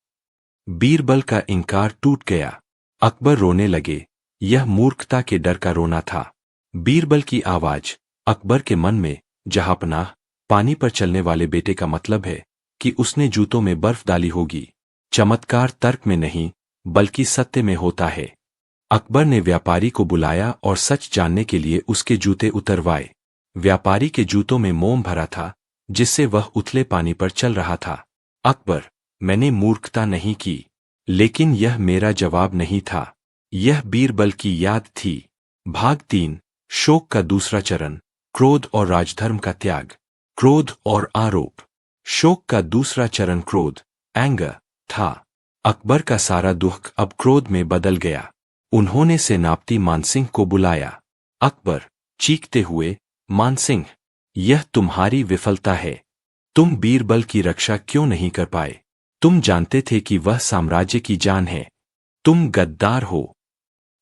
बीरबल का इंकार टूट गया। अकबर रोने लगे। यह मूर्खता के डर का रोना था। बीरबल की आवाज अकबर के मन में, जहांपनाह, पानी पर चलने वाले बेटे का मतलब है कि उसने जूतों में बर्फ डाली होगी। चमत्कार तर्क में नहीं, बल्कि सत्य में होता है। अकबर ने व्यापारी को बुलाया और सच जानने के लिए उसके जूते उतरवाए। व्यापारी के जूतों में मोम भरा था, जिससे वह उथले पानी पर चल रहा था। अकबर, मैंने मूर्खता नहीं की, लेकिन यह मेरा जवाब नहीं था। यह बीरबल की याद थी। भाग 3, शोक का दूसरा चरण, क्रोध और राजधर्म का त्याग। क्रोध और आरोप। शोक का दूसरा चरण क्रोध, एंगर, था। अकबर का सारा दुख अब क्रोध में बदल गया। उन्होंने सेनापति मानसिंह को बुलाया। अकबर, चीखते हुए, मानसिंह, यह तुम्हारी विफलता है। तुम बीरबल की रक्षा क्यों नहीं कर पाए? तुम जानते थे कि वह साम्राज्य की जान है। तुम गद्दार हो।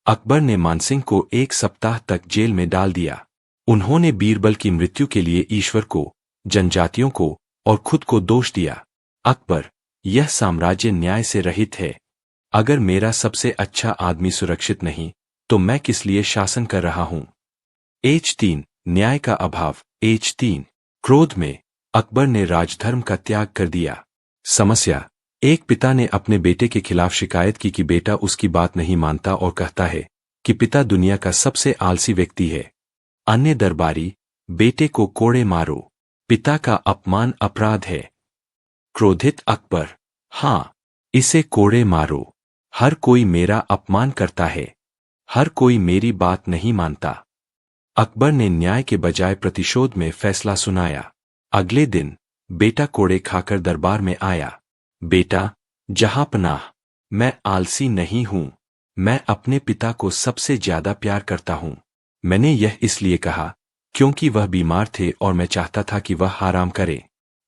अकबर ने मानसिंह को 1 सप्ताह तक जेल में डाल दिया। उन्होंने बीरबल की मृत्यु के लिए ईश्वर को, जनजातियों को और खुद को दोष दिया। अकबर, यह साम्राज्य न्याय से रहित है। अगर मेरा सबसे अच्छा आदमी सुरक्षित नहीं, तो मैं किस लिए शासन कर रहा हूं? H3, न्याय का अभाव। H3, क्रोध में अकबर ने राजधर्म का त्याग कर दिया। समस्या, एक पिता ने अपने बेटे के खिलाफ शिकायत की कि बेटा उसकी बात नहीं मानता और कहता है कि पिता दुनिया का सबसे आलसी व्यक्ति है। अन्य दरबारी, बेटे को कोड़े मारो, पिता का अपमान अपराध है। क्रोधित अकबर, हाँ, इसे कोड़े मारो। हर कोई मेरा अपमान करता है। हर कोई मेरी बात नहीं मानता। अकबर ने न्याय के बजाय प्रतिशोध में फैसला सुनाया। अगले दिन बेटा कोड़े खाकर दरबार में आया। बेटा, जहांपनाह, मैं आलसी नहीं हूं। मैं अपने पिता को सबसे ज्यादा प्यार करता हूं। मैंने यह इसलिए कहा क्योंकि वह बीमार थे और मैं चाहता था कि वह आराम करें।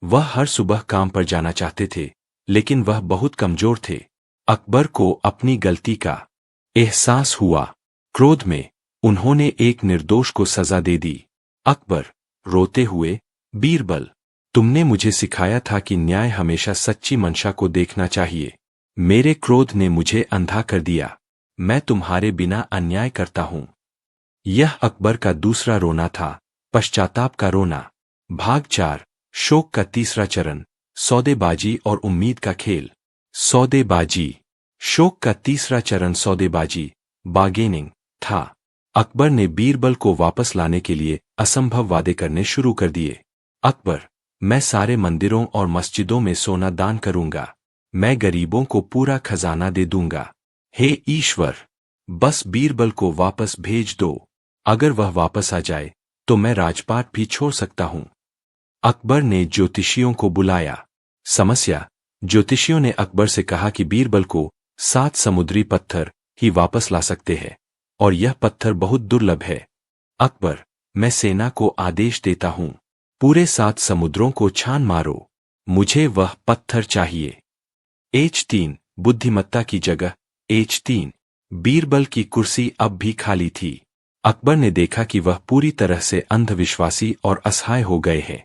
वह हर सुबह काम पर जाना चाहते थे, लेकिन वह बहुत कमजोर थे। अकबर को अपनी गलती का एहसास हुआ। क्रोध में उन्होंने एक निर्दोष को सजा दे दी। अकबर, रोते हुए, बीरबल, तुमने मुझे सिखाया था कि न्याय हमेशा सच्ची मंशा को देखना चाहिए। मेरे क्रोध ने मुझे अंधा कर दिया। मैं तुम्हारे बिना अन्याय करता हूं। यह अकबर का दूसरा रोना था, पश्चाताप का रोना। भाग 4, शोक का तीसरा चरण, सौदेबाजी और उम्मीद का खेल। सौदेबाजी। शोक का तीसरा चरण सौदेबाजी, बार्गेनिंग, था। अकबर ने बीरबल को वापस लाने के लिए असंभव वादे करने शुरू कर दिए। अकबर, मैं सारे मंदिरों और मस्जिदों में सोना दान करूंगा। मैं गरीबों को पूरा खजाना दे दूंगा। हे ईश्वर, बस बीरबल को वापस भेज दो। अगर वह वापस आ जाए तो मैं राजपाट भी छोड़ सकता हूं। अकबर ने ज्योतिषियों को बुलाया। समस्या, ज्योतिषियों ने अकबर से कहा कि बीरबल को 7 समुद्री पत्थर ही वापस ला सकते हैं, और यह पत्थर बहुत दुर्लभ है। अकबर, मैं सेना को आदेश देता हूं, पूरे 7 समुद्रों को छान मारो। मुझे वह पत्थर चाहिए। H3, बुद्धिमत्ता की जगह। H3, बीरबल की कुर्सी अब भी खाली थी। अकबर ने देखा कि वह पूरी तरह से अंधविश्वासी और असहाय हो गए हैं।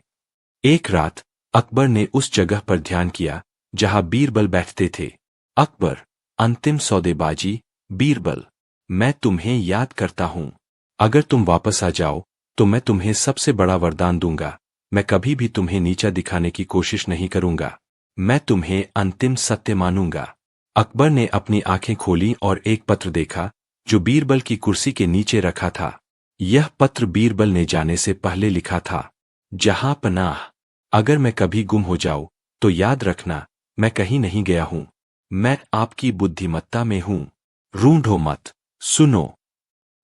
एक रात अकबर ने उस जगह पर ध्यान किया जहां बीरबल बैठते थे। अकबर, अंतिम सौदेबाजी। बीरबल, मैं तुम्हें याद करता हूं। अगर तुम वापस आ जाओ तो मैं तुम्हें सबसे बड़ा वरदान दूंगा। मैं कभी भी तुम्हें नीचा दिखाने की कोशिश नहीं करूंगा। मैं तुम्हें अंतिम सत्य मानूंगा। अकबर ने अपनी आंखें खोली और एक पत्र देखा जो बीरबल की कुर्सी के नीचे रखा था। यह पत्र बीरबल ने जाने से पहले लिखा था। जहांपनाह, अगर मैं कभी गुम हो जाऊं तो याद रखना मैं कहीं नहीं गया हूं। मैं आपकी बुद्धिमत्ता में हूं। रूंढो मत, सुनो।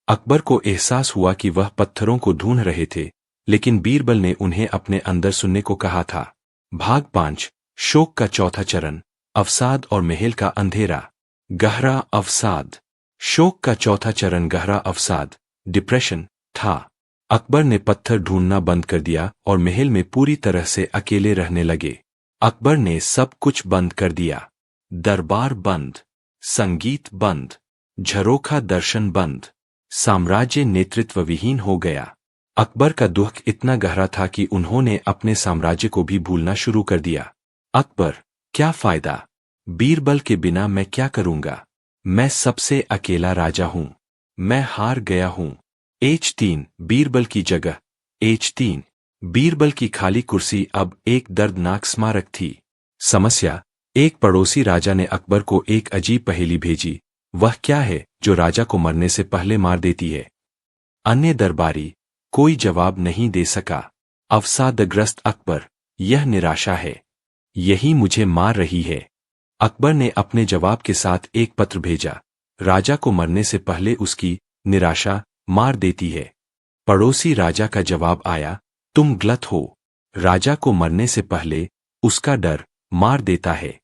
अकबर को एहसास हुआ कि वह पत्थरों को ढूंढ रहे थे, लेकिन बीरबल ने उन्हें अपने अंदर सुनने को कहा था। भाग 5, शोक का चौथा चरण, अवसाद और महल का अंधेरा। गहरा अवसाद। शोक का चौथा चरण गहरा अवसाद, डिप्रेशन, था। अकबर ने पत्थर ढूंढना बंद कर दिया और महल में पूरी तरह से अकेले रहने लगे। अकबर ने सब कुछ बंद कर दिया। दरबार बंद, संगीत बंद, झरोखा दर्शन बंद, साम्राज्य नेतृत्व विहीन हो गया। अकबर का दुख इतना गहरा था कि उन्होंने अपने साम्राज्य को भी भूलना शुरू कर दिया। अकबर, क्या फायदा? बीरबल के बिना मैं क्या करूंगा? मैं सबसे अकेला राजा हूं। मैं हार गया हूं। H3, बीरबल की जगह। H3, बीरबल की खाली कुर्सी अब एक दर्दनाक स्मारक थी। समस्या। एक पड़ोसी राजा ने अकबर को एक अजीब पहेली भेजी। वह क्या है जो राजा को मरने से पहले मार देती है? अन्य दरबारी कोई जवाब नहीं दे सका। अवसादग्रस्त अकबर, यह निराशा है। यही मुझे मार रही है। अकबर ने अपने जवाब के साथ एक पत्र भेजा। राजा को मरने से पहले उसकी निराशा मार देती है। पड़ोसी राजा का जवाब आया, तुम गलत हो। राजा को मरने से पहले उसका डर मार देता है।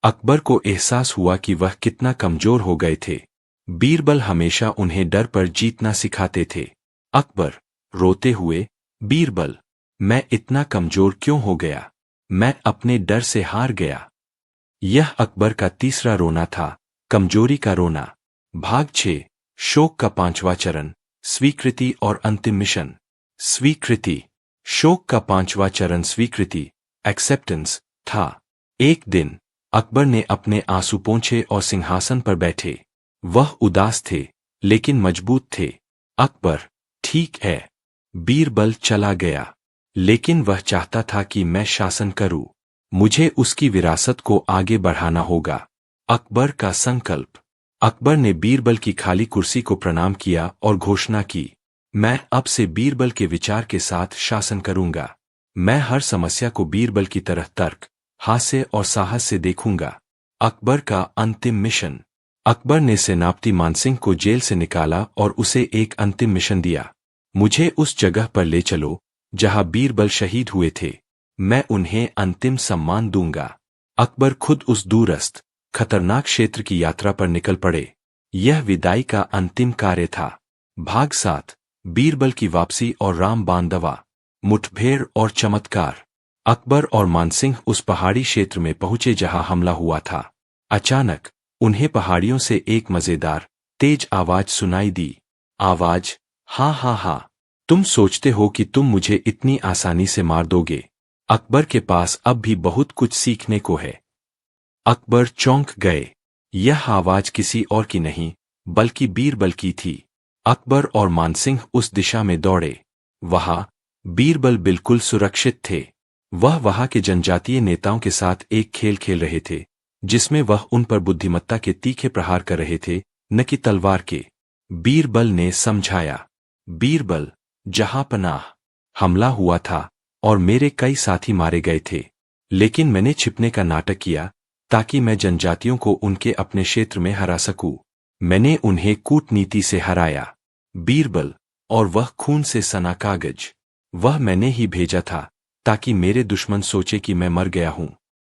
अकबर को एहसास हुआ कि वह कितना कमजोर हो गए थे। बीरबल हमेशा उन्हें डर पर जीतना सिखाते थे। अकबर, रोते हुए, बीरबल, मैं इतना कमजोर क्यों हो गया? मैं अपने डर से हार गया। यह अकबर का तीसरा रोना था, कमजोरी का रोना। भाग 6, शोक का 5वां चरण, स्वीकृति और अंतिम मिशन। स्वीकृति। शोक का 5वां चरण स्वीकृति, एक्सेप्टेंस, था। एक दिन अकबर ने अपने आंसू पोंछे और सिंहासन पर बैठे। वह उदास थे, लेकिन मजबूत थे। अकबर, ठीक है। बीरबल चला गया, लेकिन वह चाहता था कि मैं शासन करूं। मुझे उसकी विरासत को आगे बढ़ाना होगा। अकबर का संकल्प। अकबर ने बीरबल की खाली कुर्सी को प्रणाम किया और घोषणा की, मैं अब से बीरबल के विचार के साथ शासन करूंगा। मैं हर समस्या को बीरबल की तरह तर्क, हास्य और साहस से देखूंगा। अकबर का अंतिम मिशन। अकबर ने सेनापति मानसिंह को जेल से निकाला और उसे एक अंतिम मिशन दिया। मुझे उस जगह पर ले चलो जहां बीरबल शहीद हुए थे। मैं उन्हें अंतिम सम्मान दूंगा। अकबर खुद उस दूरस्थ, खतरनाक क्षेत्र की यात्रा पर निकल पड़े। यह विदाई का अंतिम कार्य था। भाग 7, बीरबल की वापसी और रामबाण दवा, मुठभेड़ और चमत्कार। अकबर और मानसिंह उस पहाड़ी क्षेत्र में पहुंचे जहां हमला हुआ था। अचानक उन्हें पहाड़ियों से एक मजेदार, तेज आवाज सुनाई दी। आवाज, हा हा हा, तुम सोचते हो कि तुम मुझे इतनी आसानी से मार दोगे? अकबर के पास अब भी बहुत कुछ सीखने को है। अकबर चौंक गए। यह आवाज किसी और की नहीं, बल्कि बीरबल की थी। अकबर और मानसिंह उस दिशा में दौड़े। वहां बीरबल बिल्कुल सुरक्षित थे। वह वहां के जनजातीय नेताओं के साथ एक खेल खेल रहे थे, जिसमें वह उन पर बुद्धिमत्ता के तीखे प्रहार कर रहे थे, न कि तलवार के। बीरबल ने समझाया, बीरबल, जहांपनाह, हमला हुआ था और मेरे कई साथी मारे गए थे, लेकिन मैंने छिपने का नाटक किया ताकि मैं जनजातियों को उनके अपने क्षेत्र में हरा सकूं। मैंने उन्हें कूटनीति से हराया। बीरबल, और वह खून से सना कागज, वह मैंने ही भेजा था ताकि मेरे दुश्मन सोचे कि मैं मर गया हूं।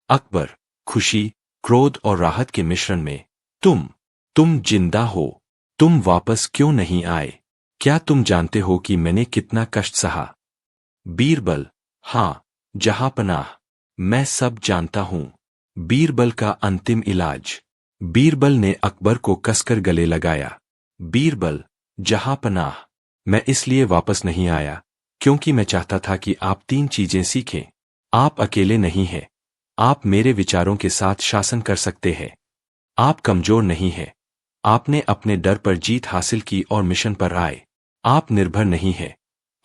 अकबर, खुशी, क्रोध और राहत के मिश्रण में, तुम जिंदा हो। तुम वापस क्यों नहीं आए? क्या तुम जानते हो कि मैंने कितना कष्ट सहा? बीरबल, हाँ जहांपनाह, मैं सब जानता हूं। बीरबल का अंतिम इलाज। बीरबल ने अकबर को कसकर गले लगाया। बीरबल, जहांपनाह, मैं इसलिए वापस नहीं आया क्योंकि मैं चाहता था कि आप 3 चीजें सीखें। आप अकेले नहीं हैं। आप मेरे विचारों के साथ शासन कर सकते हैं। आप कमजोर नहीं हैं। आपने अपने डर पर जीत हासिल की और मिशन पर आए। आप निर्भर नहीं हैं।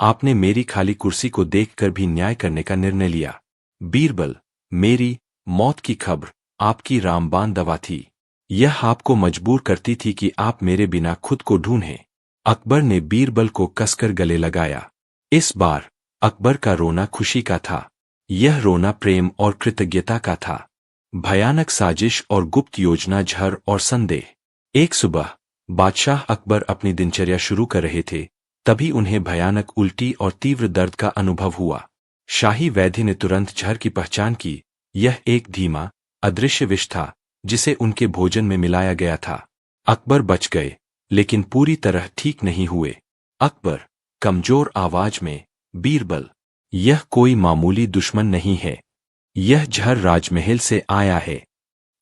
आपने मेरी खाली कुर्सी को देखकर भी न्याय करने का निर्णय लिया। बीरबल, मेरी मौत की खबर आपकी रामबाण दवा थी। यह आपको मजबूर करती थी कि आप मेरे बिना खुद को ढूंढें। अकबर ने बीरबल को कसकर गले लगाया। इस बार अकबर का रोना खुशी का था। यह रोना प्रेम और कृतज्ञता का था। भयानक साजिश और गुप्त योजना, झर और संदेह। एक सुबह बादशाह अकबर अपनी दिनचर्या शुरू कर रहे थे तभी उन्हें भयानक उल्टी और तीव्र दर्द का अनुभव हुआ। शाही वैद्य ने तुरंत जहर की पहचान की। यह एक धीमा, अदृश्य विष था जिसे उनके भोजन में मिलाया गया था। अकबर बच गए, लेकिन पूरी तरह ठीक नहीं हुए। अकबर कमजोर आवाज में, बीरबल, यह कोई मामूली दुश्मन नहीं है। यह जहर राजमहल से आया है।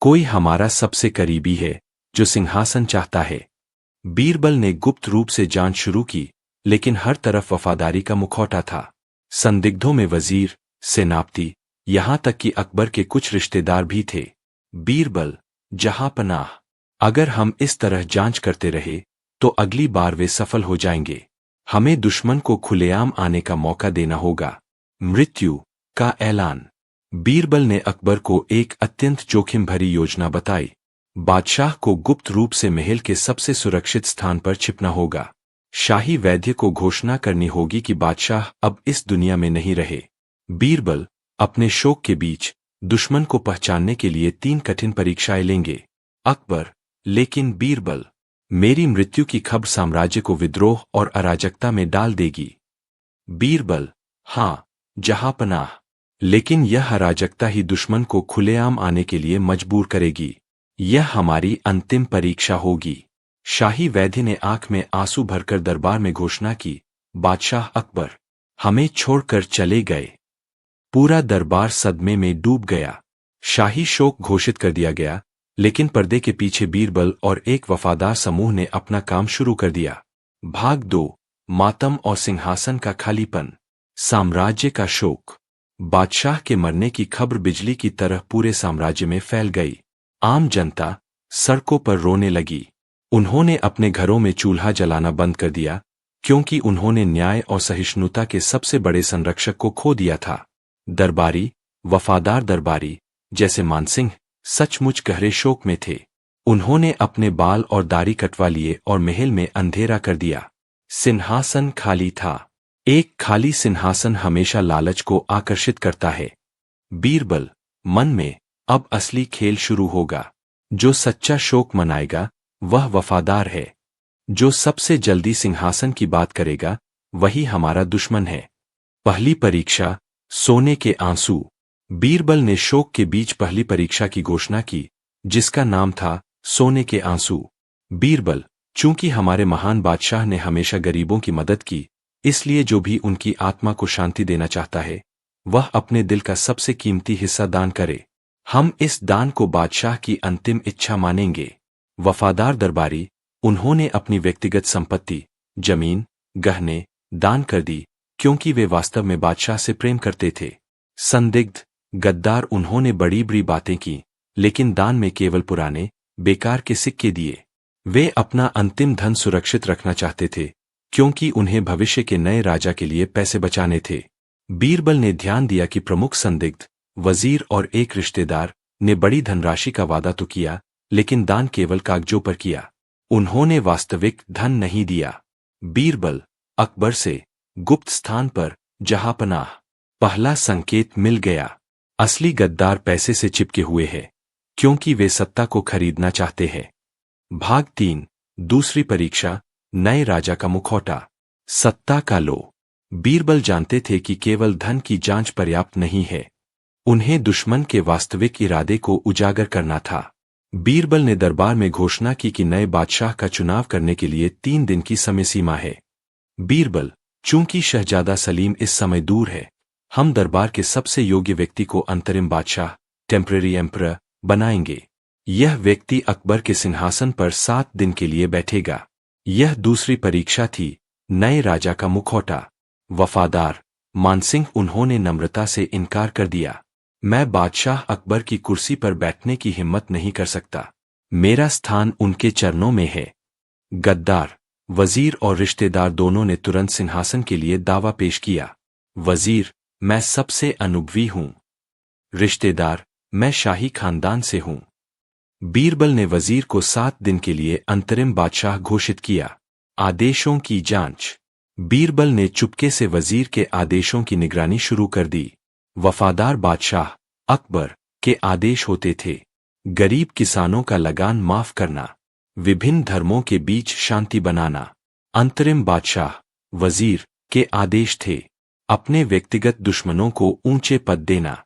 कोई हमारा सबसे करीबी है जो सिंहासन चाहता है। बीरबल ने गुप्त रूप से जांच शुरू की, लेकिन हर तरफ वफादारी का मुखौटा था। संदिग्धों में वजीर, सेनापति, यहां तक कि अकबर के कुछ रिश्तेदार भी थे। बीरबल, जहांपनाह, अगर हम इस तरह जांच करते रहे तो अगली बार वे सफल हो जाएंगे। हमें दुश्मन को खुलेआम आने का मौका देना होगा। मृत्यु का ऐलान। बीरबल ने अकबर को एक अत्यंत जोखिम भरी योजना बताई। बादशाह को गुप्त रूप से महल के सबसे सुरक्षित स्थान पर छिपना होगा। शाही वैद्य को घोषणा करनी होगी कि बादशाह अब इस दुनिया में नहीं रहे। बीरबल अपने शोक के बीच दुश्मन को पहचानने के लिए 3 कठिन परीक्षाएं लेंगे। अकबर, लेकिन बीरबल, मेरी मृत्यु की खबर साम्राज्य को विद्रोह और अराजकता में डाल देगी। बीरबल, हाँ जहांपनाह, लेकिन यह अराजकता ही दुश्मन को खुलेआम आने के लिए मजबूर करेगी। यह हमारी अंतिम परीक्षा होगी। शाही वैद्य ने आंख में आंसू भरकर दरबार में घोषणा की, बादशाह अकबर हमें छोड़कर चले गए। पूरा दरबार सदमे में डूब गया। शाही शोक घोषित कर दिया गया, लेकिन पर्दे के पीछे बीरबल और एक वफादार समूह ने अपना काम शुरू कर दिया। भाग 2, मातम और सिंहासन का खालीपन। साम्राज्य का शोक। बादशाह के मरने की खबर बिजली की तरह पूरे साम्राज्य में फैल गई। आम जनता सड़कों पर रोने लगी। उन्होंने अपने घरों में चूल्हा जलाना बंद कर दिया, क्योंकि उन्होंने न्याय और सहिष्णुता के सबसे बड़े संरक्षक को खो दिया था। दरबारी, वफादार दरबारी जैसे मानसिंह सचमुच गहरे शोक में थे। उन्होंने अपने बाल और दाढ़ी कटवा लिए और महल में अंधेरा कर दिया। सिंहासन खाली था। एक खाली सिंहासन हमेशा लालच को आकर्षित करता है। बीरबल, मन में अब असली खेल शुरू होगा। जो सच्चा शोक मनाएगा वह वफादार है। जो सबसे जल्दी सिंहासन की बात करेगा वही हमारा दुश्मन है। पहली परीक्षा, सोने के आंसू। बीरबल ने शोक के बीच पहली परीक्षा की घोषणा की, जिसका नाम था सोने के आंसू। बीरबल, चूंकि हमारे महान बादशाह ने हमेशा गरीबों की मदद की, इसलिए जो भी उनकी आत्मा को शांति देना चाहता है वह अपने दिल का सबसे कीमती हिस्सा दान करे। हम इस दान को बादशाह की अंतिम इच्छा मानेंगे। वफादार दरबारी, उन्होंने अपनी व्यक्तिगत संपत्ति, जमीन, गहने दान कर दी, क्योंकि वे वास्तव में बादशाह से प्रेम करते थे। संदिग्ध, गद्दार, उन्होंने बड़ी बड़ी बातें की, लेकिन दान में केवल पुराने, बेकार के सिक्के दिए। वे अपना अंतिम धन सुरक्षित रखना चाहते थे, क्योंकि उन्हें भविष्य के नए राजा के लिए पैसे बचाने थे। बीरबल ने ध्यान दिया कि प्रमुख संदिग्ध, वजीर और एक रिश्तेदार ने बड़ी धनराशि का वादा तो किया, लेकिन दान केवल कागजों पर किया। उन्होंने वास्तविक धन नहीं दिया। बीरबल, अकबर से गुप्त स्थान पर जहांपनाह। पहला संकेत मिल गया। असली गद्दार पैसे से चिपके हुए हैं, क्योंकि वे सत्ता को खरीदना चाहते हैं। भाग 3, दूसरी परीक्षा, नए राजा का मुखौटा। सत्ता का लो। बीरबल जानते थे कि केवल धन की जांच पर्याप्त नहीं है। उन्हें दुश्मन के वास्तविक इरादे को उजागर करना था। बीरबल ने दरबार में घोषणा की कि नए बादशाह का चुनाव करने के लिए 3 दिन की समय सीमा है। बीरबल, चूंकि शहजादा सलीम इस समय दूर है, हम दरबार के सबसे योग्य व्यक्ति को अंतरिम बादशाह, टेम्परेरी एम्परर, बनाएंगे। यह व्यक्ति अकबर के सिंहासन पर 7 दिन के लिए बैठेगा। यह दूसरी परीक्षा थी, नए राजा का मुखौटा। वफादार, मानसिंह, उन्होंने नम्रता से इनकार कर दिया। मैं बादशाह अकबर की कुर्सी पर बैठने की हिम्मत नहीं कर सकता। मेरा स्थान उनके चरणों में है। गद्दार, वजीर और रिश्तेदार दोनों ने तुरंत सिंहासन के लिए दावा पेश किया। वजीर, मैं सबसे अनुभवी हूं। रिश्तेदार, मैं शाही खानदान से हूं। बीरबल ने वजीर को 7 दिन के लिए अंतरिम बादशाह घोषित किया। आदेशों की जांच। बीरबल ने चुपके से वजीर के आदेशों की निगरानी शुरू कर दी। वफादार बादशाह अकबर के आदेश होते थे, गरीब किसानों का लगान माफ करना, विभिन्न धर्मों के बीच शांति बनाना। अंतरिम बादशाह वजीर के आदेश थे अपने व्यक्तिगत दुश्मनों को ऊंचे पद देना,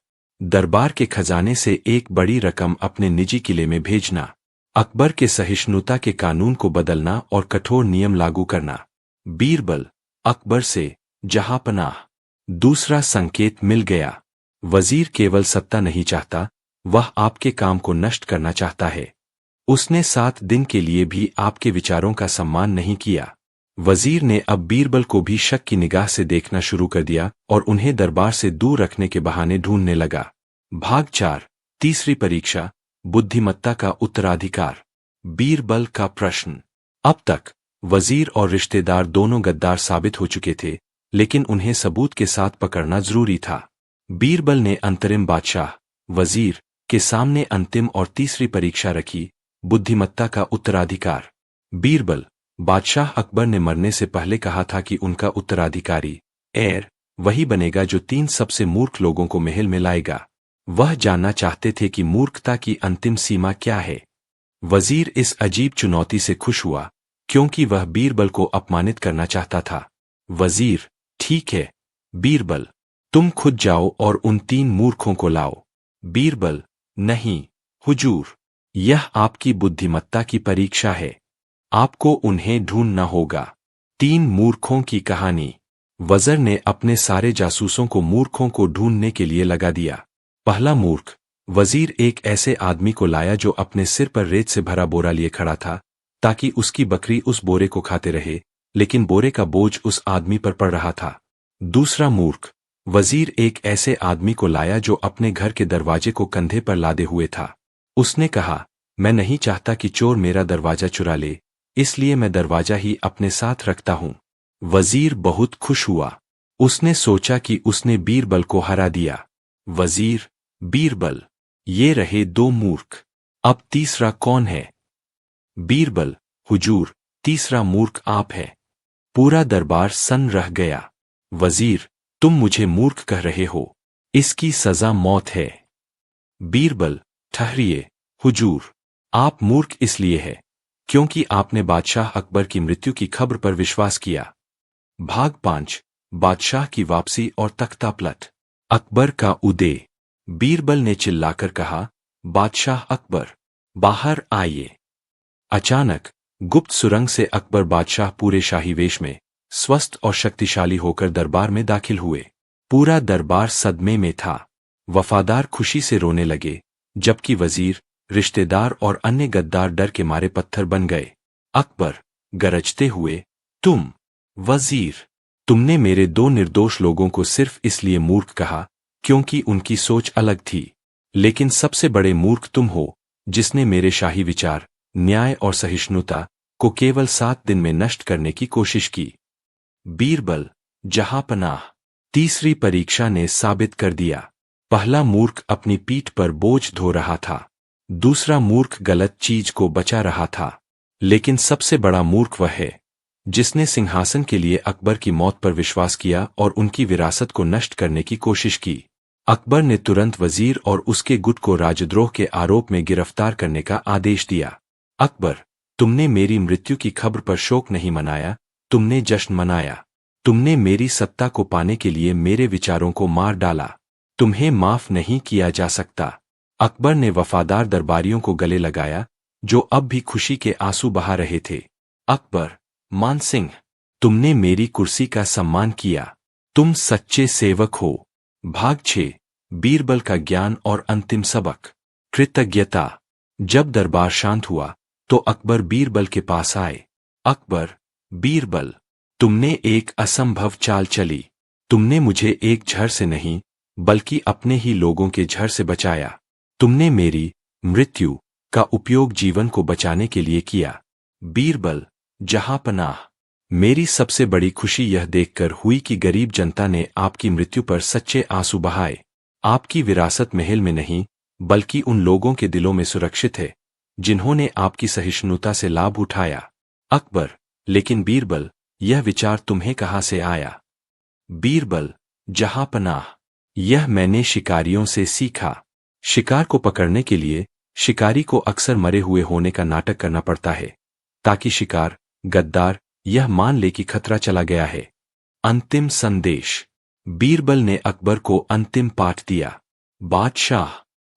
दरबार के खजाने से एक बड़ी रकम अपने निजी किले में भेजना, अकबर के सहिष्णुता के कानून को बदलना और कठोर नियम लागू करना। बीरबल अकबर से जहांपनाह। दूसरा संकेत मिल गया। वजीर केवल सत्ता नहीं चाहता, वह आपके काम को नष्ट करना चाहता है। उसने 7 दिन के लिए भी आपके विचारों का सम्मान नहीं किया। वजीर ने अब बीरबल को भी शक की निगाह से देखना शुरू कर दिया और उन्हें दरबार से दूर रखने के बहाने ढूंढने लगा। भाग 4 तीसरी परीक्षा, बुद्धिमत्ता का उत्तराधिकार। बीरबल का प्रश्न। अब तक वजीर और रिश्तेदार दोनों गद्दार साबित हो चुके थे, लेकिन उन्हें सबूत के साथ पकड़ना जरूरी था। बीरबल ने अंतरिम बादशाह वजीर के सामने अंतिम और तीसरी परीक्षा रखी, बुद्धिमत्ता का उत्तराधिकार। बीरबल बादशाह अकबर ने मरने से पहले कहा था कि उनका उत्तराधिकारी एयर वही बनेगा जो 3 सबसे मूर्ख लोगों को महल में लाएगा। वह जानना चाहते थे कि मूर्खता की अंतिम सीमा क्या है। वजीर इस अजीब चुनौती से खुश हुआ, क्योंकि वह बीरबल को अपमानित करना चाहता था। वजीर, ठीक है बीरबल, तुम खुद जाओ और उन 3 मूर्खों को लाओ। बीरबल, नहीं हुजूर, यह आपकी बुद्धिमत्ता की परीक्षा है, आपको उन्हें ढूंढना होगा। 3 मूर्खों की कहानी। वज़र ने अपने सारे जासूसों को मूर्खों को ढूंढने के लिए लगा दिया। पहला मूर्ख। वजीर एक ऐसे आदमी को लाया जो अपने सिर पर रेत से भरा बोरा लिए खड़ा था, ताकि उसकी बकरी उस बोरे को खाते रहे, लेकिन बोरे का बोझ उस आदमी पर पड़ रहा था। दूसरा मूर्ख। वजीर एक ऐसे आदमी को लाया जो अपने घर के दरवाजे को कंधे पर लादे हुए था। उसने कहा, मैं नहीं चाहता कि चोर मेरा दरवाजा चुरा ले, इसलिए मैं दरवाजा ही अपने साथ रखता हूं। वजीर बहुत खुश हुआ। उसने सोचा कि उसने बीरबल को हरा दिया। वजीर, बीरबल, ये रहे 2 मूर्ख। अब तीसरा कौन है? बीरबल, हुजूर, तीसरा मूर्ख आप है। पूरा दरबार सन्न रह गया। वजीर, तुम मुझे मूर्ख कह रहे हो, इसकी सजा मौत है। बीरबल, ठहरिए हुजूर, आप मूर्ख इसलिए है क्योंकि आपने बादशाह अकबर की मृत्यु की खबर पर विश्वास किया। भाग 5 बादशाह की वापसी और तख्तापलट। अकबर का उदय। बीरबल ने चिल्लाकर कहा, बादशाह अकबर, बाहर आइए। अचानक गुप्त सुरंग से अकबर बादशाह पूरे शाही वेश में स्वस्थ और शक्तिशाली होकर दरबार में दाखिल हुए। पूरा दरबार सदमे में था। वफादार खुशी से रोने लगे, जबकि वजीर, रिश्तेदार और अन्य गद्दार डर के मारे पत्थर बन गए। अकबर गरजते हुए, तुम वजीर, तुमने मेरे 2 निर्दोष लोगों को सिर्फ इसलिए मूर्ख कहा क्योंकि उनकी सोच अलग थी, लेकिन सबसे बड़े मूर्ख तुम हो जिसने मेरे शाही विचार, न्याय और सहिष्णुता को केवल 7 दिन में नष्ट करने की कोशिश की। बीरबल, जहांपनाह। तीसरी परीक्षा ने साबित कर दिया। पहला मूर्ख अपनी पीठ पर बोझ ढो रहा था, दूसरा मूर्ख गलत चीज को बचा रहा था, लेकिन सबसे बड़ा मूर्ख वह है जिसने सिंहासन के लिए अकबर की मौत पर विश्वास किया और उनकी विरासत को नष्ट करने की कोशिश की। अकबर ने तुरंत वजीर और उसके गुट को राजद्रोह के आरोप में गिरफ्तार करने का आदेश दिया। अकबर, तुमने मेरी मृत्यु की खबर पर शोक नहीं मनाया, तुमने जश्न मनाया। तुमने मेरी सत्ता को पाने के लिए मेरे विचारों को मार डाला। तुम्हें माफ नहीं किया जा सकता। अकबर ने वफादार दरबारियों को गले लगाया, जो अब भी खुशी के आंसू बहा रहे थे। अकबर, मानसिंह, तुमने मेरी कुर्सी का सम्मान किया। तुम सच्चे सेवक हो। भाग 6 बीरबल का ज्ञान और अंतिम सबक। कृतज्ञता। जब दरबार शांत हुआ तो अकबर बीरबल के पास आए। अकबर, बीरबल, तुमने एक असंभव चाल चली। तुमने मुझे एक झड़ से नहीं, बल्कि अपने ही लोगों के झड़ से बचाया। तुमने मेरी मृत्यु का उपयोग जीवन को बचाने के लिए किया। बीरबल, जहांपनाह, मेरी सबसे बड़ी खुशी यह देखकर हुई कि गरीब जनता ने आपकी मृत्यु पर सच्चे आंसू बहाए। आपकी विरासत महल में नहीं, बल्कि उन लोगों के दिलों में सुरक्षित है जिन्होंने आपकी सहिष्णुता से लाभ उठाया। अकबर, लेकिन बीरबल, यह विचार तुम्हें कहां से आया? बीरबल, जहांपनाह, यह मैंने शिकारियों से सीखा। शिकार को पकड़ने के लिए शिकारी को अक्सर मरे हुए होने का नाटक करना पड़ता है, ताकि शिकार, गद्दार, यह मान ले कि खतरा चला गया है। अंतिम संदेश। बीरबल ने अकबर को अंतिम पाठ दिया। बादशाह,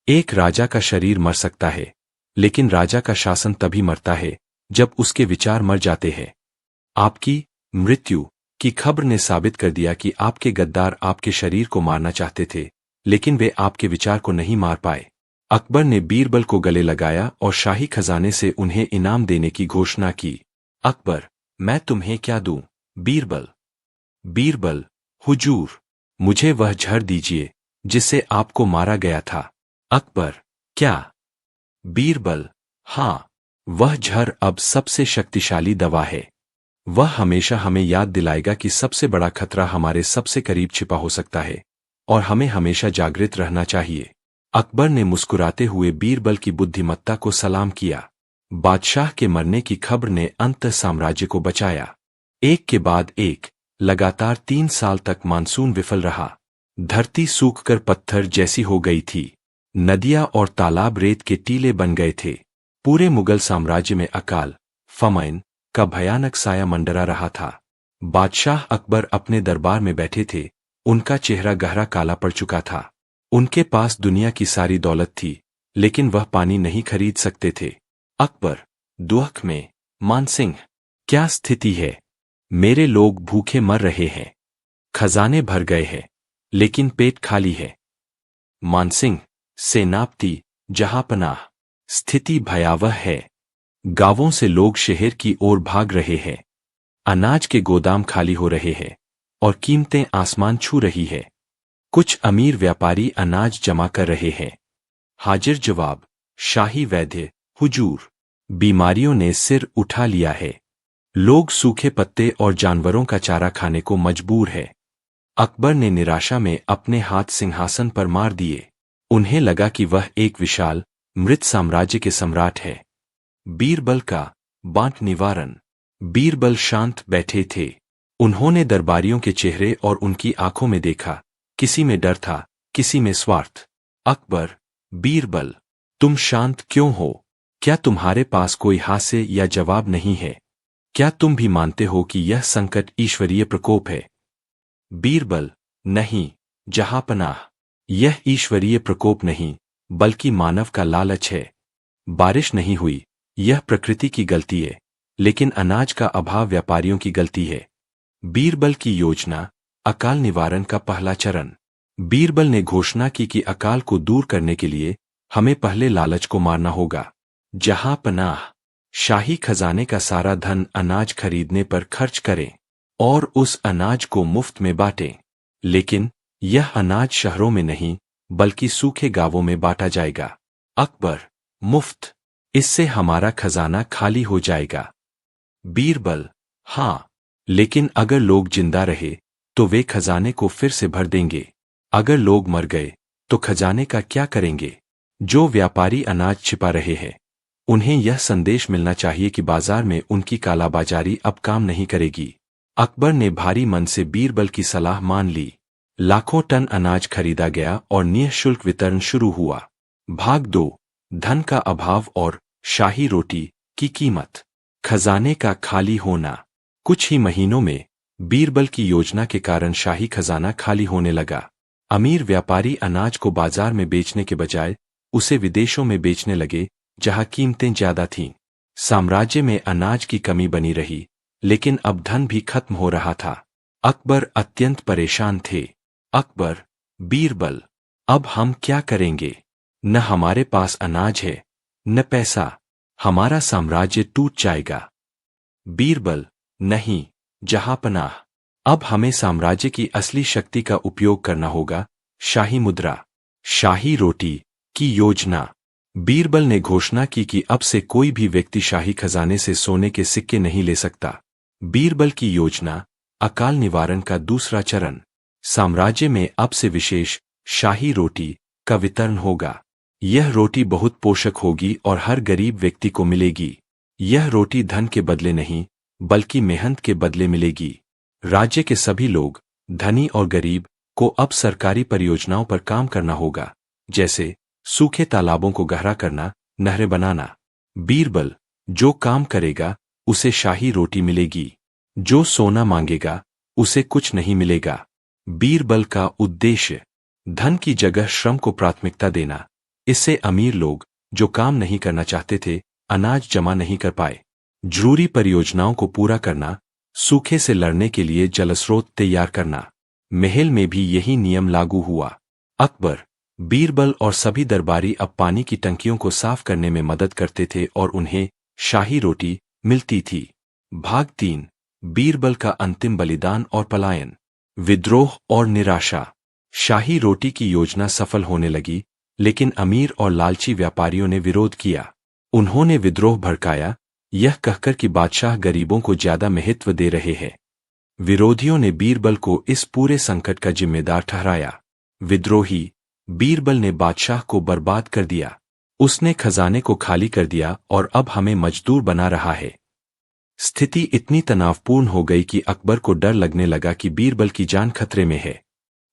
एक राजा का शरीर मर सकता है, लेकिन राजा का शासन तभी मरता है जब उसके विचार मर जाते हैं। आपकी मृत्यु की खबर ने साबित कर दिया कि आपके गद्दार आपके शरीर को मारना चाहते थे, लेकिन वे आपके विचार को नहीं मार पाए। अकबर ने बीरबल को गले लगाया और शाही खजाने से उन्हें इनाम देने की घोषणा की। अकबर, मैं तुम्हें क्या दूं? बीरबल, बीरबल, हुजूर, मुझे वह झर दीजिए जिससे आपको मारा गया था। अकबर, क्या? बीरबल, हाँ, वह झर अब सबसे शक्तिशाली दवा है। वह हमेशा हमें याद दिलाएगा कि सबसे बड़ा खतरा हमारे सबसे करीब छिपा हो सकता है और हमें हमेशा जागृत रहना चाहिए। अकबर ने मुस्कुराते हुए बीरबल की बुद्धिमत्ता को सलाम किया। बादशाह के मरने की खबर ने अंत साम्राज्य को बचाया। एक के बाद एक लगातार 3 साल तक मानसून विफल रहा। धरती सूखकर पत्थर जैसी हो गई थी। नदियां और तालाब रेत के टीले बन गए थे। पूरे मुगल साम्राज्य में अकाल, फमैन का भयानक साया मंडरा रहा था। बादशाह अकबर अपने दरबार में बैठे थे। उनका चेहरा गहरा काला पड़ चुका था। उनके पास दुनिया की सारी दौलत थी, लेकिन वह पानी नहीं खरीद सकते थे। अकबर, दुख में, मानसिंह, क्या स्थिति है? मेरे लोग भूखे मर रहे हैं। खजाने भर गए हैं, लेकिन पेट खाली है। मानसिंह, सेनापति, जहांपनाह, स्थिति भयावह है। गांवों से लोग शहर की ओर भाग रहे हैं। अनाज के गोदाम खाली हो रहे हैं और कीमतें आसमान छू रही है। कुछ अमीर व्यापारी अनाज जमा कर रहे हैं। हाजिर जवाब, शाही वैद्य, हुजूर, बीमारियों ने सिर उठा लिया है। लोग सूखे पत्ते और जानवरों का चारा खाने को मजबूर है। अकबर ने निराशा में अपने हाथ सिंहासन पर मार दिए। उन्हें लगा कि वह एक विशाल, मृत साम्राज्य के सम्राट है। बीरबल का बांट निवारण। बीरबल शांत बैठे थे। उन्होंने दरबारियों के चेहरे और उनकी आंखों में देखा। किसी में डर था, किसी में स्वार्थ। अकबर, बीरबल, तुम शांत क्यों हो? क्या तुम्हारे पास कोई हास्य या जवाब नहीं है? क्या तुम भी मानते हो कि यह संकट ईश्वरीय प्रकोप है? बीरबल, नहीं, जहांपनाह, यह ईश्वरीय प्रकोप नहीं, बल्कि मानव का लालच है। बारिश नहीं हुई, यह प्रकृति की गलती है, लेकिन अनाज का अभाव व्यापारियों की गलती है। बीरबल की योजना, अकाल निवारण का पहला चरण। बीरबल ने घोषणा की कि अकाल को दूर करने के लिए हमें पहले लालच को मारना होगा। जहांपनाह, शाही खजाने का सारा धन अनाज खरीदने पर खर्च करें और उस अनाज को मुफ्त में बांटें। लेकिन यह अनाज शहरों में नहीं, बल्कि सूखे गांवों में बांटा जाएगा। अकबर, मुफ्त? इससे हमारा खजाना खाली हो जाएगा। बीरबल, हाँ, लेकिन अगर लोग जिंदा रहे तो वे खजाने को फिर से भर देंगे। अगर लोग मर गए तो खजाने का क्या करेंगे? जो व्यापारी अनाज छिपा रहे हैं, उन्हें यह संदेश मिलना चाहिए कि बाजार में उनकी कालाबाजारी अब काम नहीं करेगी। अकबर ने भारी मन से बीरबल की सलाह मान ली। लाखों टन अनाज खरीदा गया और निःशुल्क वितरण शुरू हुआ। भाग 2, धन का अभाव और शाही रोटी की कीमत। खजाने का खाली होना। कुछ ही महीनों में बीरबल की योजना के कारण शाही खजाना खाली होने लगा। अमीर व्यापारी अनाज को बाजार में बेचने के बजाय उसे विदेशों में बेचने लगे, जहां कीमतें ज्यादा थीं। साम्राज्य में अनाज की कमी बनी रही, लेकिन अब धन भी खत्म हो रहा था। अकबर अत्यंत परेशान थे। अकबर, बीरबल, अब हम क्या करेंगे? न हमारे पास अनाज है, न पैसा। हमारा साम्राज्य टूट जाएगा। बीरबल, नहीं, जहांपनाह, अब हमें साम्राज्य की असली शक्ति का उपयोग करना होगा। शाही मुद्रा, शाही रोटी की योजना। बीरबल ने घोषणा की कि अब से कोई भी व्यक्ति शाही खजाने से सोने के सिक्के नहीं ले सकता। बीरबल की योजना, अकाल निवारण का दूसरा चरण। साम्राज्य में अब से विशेष शाही रोटी का वितरण होगा। यह रोटी बहुत पोषक होगी और हर गरीब व्यक्ति को मिलेगी। यह रोटी धन के बदले नहीं, बल्कि मेहनत के बदले मिलेगी। राज्य के सभी लोग, धनी और गरीब, को अब सरकारी परियोजनाओं पर काम करना होगा, जैसे सूखे तालाबों को गहरा करना, नहरें बनाना। बीरबल, जो काम करेगा उसे शाही रोटी मिलेगी। जो सोना मांगेगा उसे कुछ नहीं मिलेगा। बीरबल का उद्देश्य धन की जगह श्रम को प्राथमिकता देना। इससे अमीर लोग जो काम नहीं करना चाहते थे, अनाज जमा नहीं कर पाए। जरूरी परियोजनाओं को पूरा करना, सूखे से लड़ने के लिए जलस्रोत तैयार करना। महल में भी यही नियम लागू हुआ। अकबर, बीरबल और सभी दरबारी अब पानी की टंकियों को साफ करने में मदद करते थे और उन्हें शाही रोटी मिलती थी। भाग 3, बीरबल का अंतिम बलिदान और पलायन। विद्रोह और निराशा। शाही रोटी की योजना सफल होने लगी, लेकिन अमीर और लालची व्यापारियों ने विरोध किया। उन्होंने विद्रोह भड़काया, यह कहकर कि बादशाह गरीबों को ज्यादा महत्व दे रहे हैं। विरोधियों ने बीरबल को इस पूरे संकट का जिम्मेदार ठहराया। विद्रोही बीरबल ने बादशाह को बर्बाद कर दिया। उसने खजाने को खाली कर दिया और अब हमें मजदूर बना रहा है। स्थिति इतनी तनावपूर्ण हो गई कि अकबर को डर लगने लगा कि बीरबल की जान खतरे में है।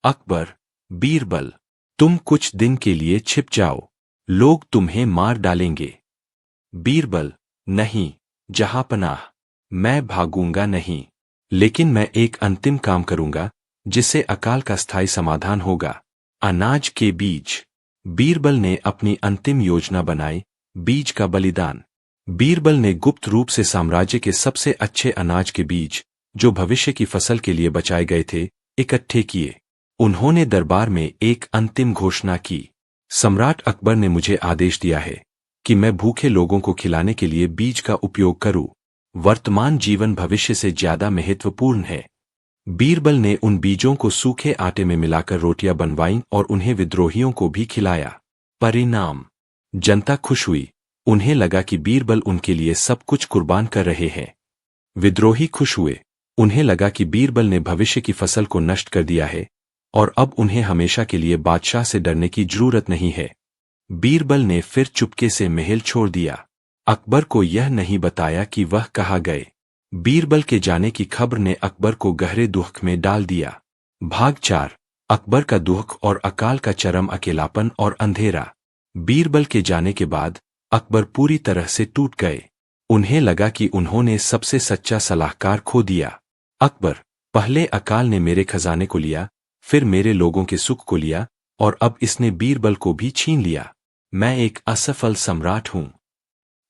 अकबर, बीरबल, तुम कुछ दिन के लिए छिप जाओ, लोग तुम्हें मार डालेंगे। बीरबल, नहीं जहांपनाह, मैं भागूंगा नहीं, लेकिन मैं एक अंतिम काम करूंगा जिससे अकाल का स्थायी समाधान होगा। अनाज के बीज। बीरबल ने अपनी अंतिम योजना बनाई, बीज का बलिदान। बीरबल ने गुप्त रूप से साम्राज्य के सबसे अच्छे अनाज के बीज, जो भविष्य की फसल के लिए बचाए गए थे, इकट्ठे किए। उन्होंने दरबार में एक अंतिम घोषणा की। सम्राट अकबर ने मुझे आदेश दिया है कि मैं भूखे लोगों को खिलाने के लिए बीज का उपयोग करूं। वर्तमान जीवन भविष्य से ज्यादा महत्वपूर्ण है। बीरबल ने उन बीजों को सूखे आटे में मिलाकर रोटियां बनवाईं और उन्हें विद्रोहियों को भी खिलाया। परिणाम, जनता खुश हुई। उन्हें लगा कि बीरबल उनके लिए सब कुछ कुर्बान कर रहे हैं। विद्रोही खुश हुए। उन्हें लगा कि बीरबल ने भविष्य की फसल को नष्ट कर दिया है और अब उन्हें हमेशा के लिए बादशाह से डरने की जरूरत नहीं है। बीरबल ने फिर चुपके से महल छोड़ दिया। अकबर को यह नहीं बताया कि वह कहाँ गए। बीरबल के जाने की खबर ने अकबर को गहरे दुख में डाल दिया। भाग 4, अकबर का दुख और अकाल का चरम अकेलापन और अंधेरा। बीरबल के जाने के बाद अकबर पूरी तरह से टूट गए। उन्हें लगा कि उन्होंने सबसे सच्चा सलाहकार खो दिया। अकबर, पहले अकाल ने मेरे खजाने को लिया, फिर मेरे लोगों के सुख को लिया और अब इसने बीरबल को भी छीन लिया। मैं एक असफल सम्राट हूं।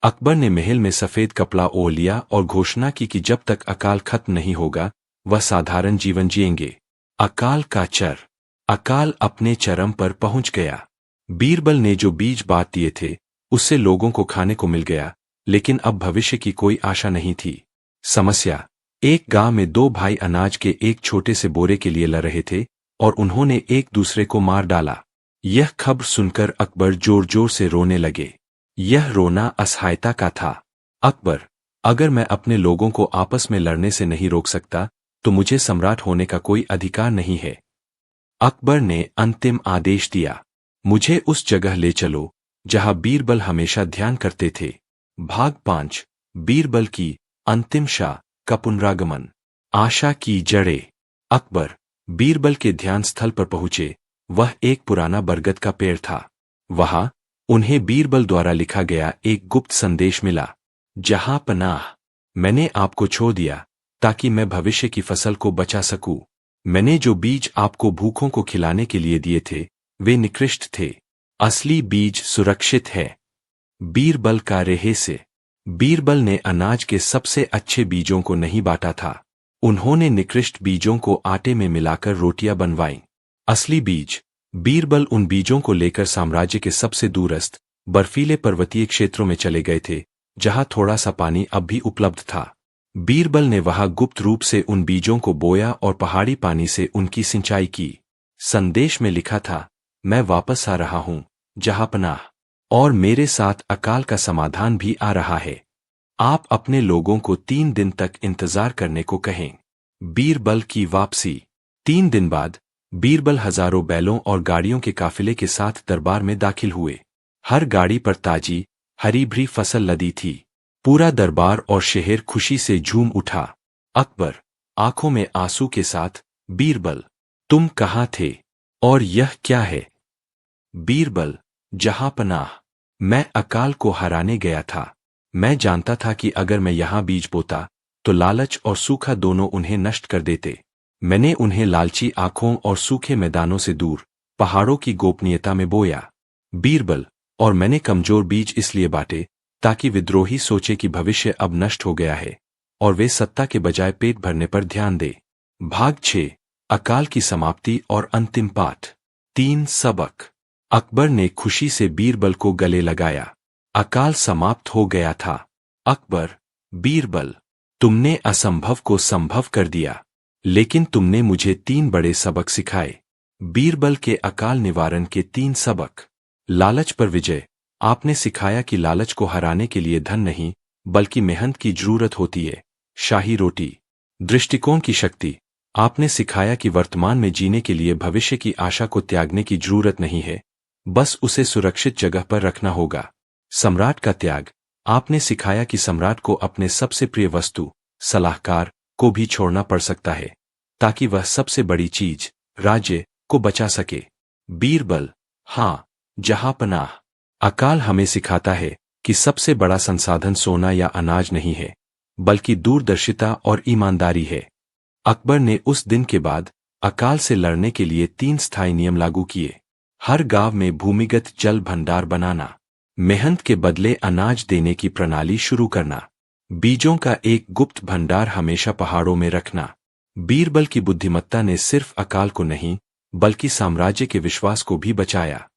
अकबर ने महल में सफेद कपड़ा ओढ़ लिया और घोषणा की कि जब तक अकाल खत्म नहीं होगा, वह साधारण जीवन जिएंगे। अकाल का चर। अकाल अपने चरम पर पहुंच गया। बीरबल ने जो बीज बांट दिए थे, उससे लोगों को खाने को मिल गया, लेकिन अब भविष्य की कोई आशा नहीं थी। समस्या, एक गांव में दो भाई अनाज के एक छोटे से बोरे के लिए लड़ रहे थे और उन्होंने एक दूसरे को मार डाला। यह खबर सुनकर अकबर जोर जोर से रोने लगे। यह रोना असहायता का था। अकबर, अगर मैं अपने लोगों को आपस में लड़ने से नहीं रोक सकता, तो मुझे सम्राट होने का कोई अधिकार नहीं है। अकबर ने अंतिम आदेश दिया, मुझे उस जगह ले चलो जहां बीरबल हमेशा ध्यान करते थे। भाग 5, बीरबल की अंतिम शाह का पुनरागमन। आशा की जड़ें। अकबर बीरबल के ध्यान स्थल पर पहुंचे। वह एक पुराना बरगद का पेड़ था। वहां उन्हें बीरबल द्वारा लिखा गया एक गुप्त संदेश मिला। जहां पनाह, मैंने आपको छोड़ दिया ताकि मैं भविष्य की फसल को बचा सकूं। मैंने जो बीज आपको भूखों को खिलाने के लिए दिए थे, वे निकृष्ट थे। असली बीज सुरक्षित है। बीरबल का रहस्य। बीरबल ने अनाज के सबसे अच्छे बीजों को नहीं बांटा था। उन्होंने निकृष्ट बीजों को आटे में मिलाकर रोटियां बनवाईं। असली बीज। बीरबल उन बीजों को लेकर साम्राज्य के सबसे दूरस्थ बर्फीले पर्वतीय क्षेत्रों में चले गए थे, जहां थोड़ा सा पानी अब भी उपलब्ध था। बीरबल ने वहां गुप्त रूप से उन बीजों को बोया और पहाड़ी पानी से उनकी सिंचाई की। संदेश में लिखा था, मैं वापस आ रहा हूं, जहांपनाह, और मेरे साथ अकाल का समाधान भी आ रहा है। आप अपने लोगों को 3 दिन तक इंतजार करने को कहें। बीरबल की वापसी। 3 दिन बाद बीरबल हजारों बैलों और गाड़ियों के काफिले के साथ दरबार में दाखिल हुए। हर गाड़ी पर ताजी हरी भरी फसल लदी थी। पूरा दरबार और शहर खुशी से झूम उठा। अकबर आंखों में आंसू के साथ, बीरबल, तुम कहाँ थे और यह क्या है? बीरबल, जहांपनाह, मैं अकाल को हराने गया था। मैं जानता था कि अगर मैं यहां बीज बोता तो लालच और सूखा दोनों उन्हें नष्ट कर देते। मैंने उन्हें लालची आंखों और सूखे मैदानों से दूर पहाड़ों की गोपनीयता में बोया। बीरबल, और मैंने कमजोर बीज इसलिए बांटे ताकि विद्रोही सोचे कि भविष्य अब नष्ट हो गया है और वे सत्ता के बजाय पेट भरने पर ध्यान दे। भाग 6, अकाल की समाप्ति और अंतिम पाठ। 3 सबक। अकबर ने खुशी से बीरबल को गले लगाया। अकाल समाप्त हो गया था। अकबर, बीरबल, तुमने असंभव को संभव कर दिया, लेकिन तुमने मुझे 3 बड़े सबक सिखाए। बीरबल के अकाल निवारण के 3 सबक। लालच पर विजय। आपने सिखाया कि लालच को हराने के लिए धन नहीं, बल्कि मेहनत की जरूरत होती है। शाही रोटी। दृष्टिकोण की शक्ति। आपने सिखाया कि वर्तमान में जीने के लिए भविष्य की आशा को त्यागने की जरूरत नहीं है, बस उसे सुरक्षित जगह पर रखना होगा। सम्राट का त्याग। आपने सिखाया कि सम्राट को अपने सबसे प्रिय वस्तु, सलाहकार, को भी छोड़ना पड़ सकता है, ताकि वह सबसे बड़ी चीज, राज्य, को बचा सके। बीरबल, हाँ, जहांपनाह। अकाल हमें सिखाता है कि सबसे बड़ा संसाधन सोना या अनाज नहीं है, बल्कि दूरदर्शिता और ईमानदारी है। अकबर ने उस दिन के बाद अकाल से लड़ने के लिए 3 स्थायी नियम लागू किए। हर गांव में भूमिगत जल भंडार बनाना, मेहनत के बदले अनाज देने की प्रणाली शुरू करना, बीजों का एक गुप्त भंडार हमेशा पहाड़ों में रखना। बीरबल की बुद्धिमत्ता ने सिर्फ अकाल को नहीं, बल्कि साम्राज्य के विश्वास को भी बचाया।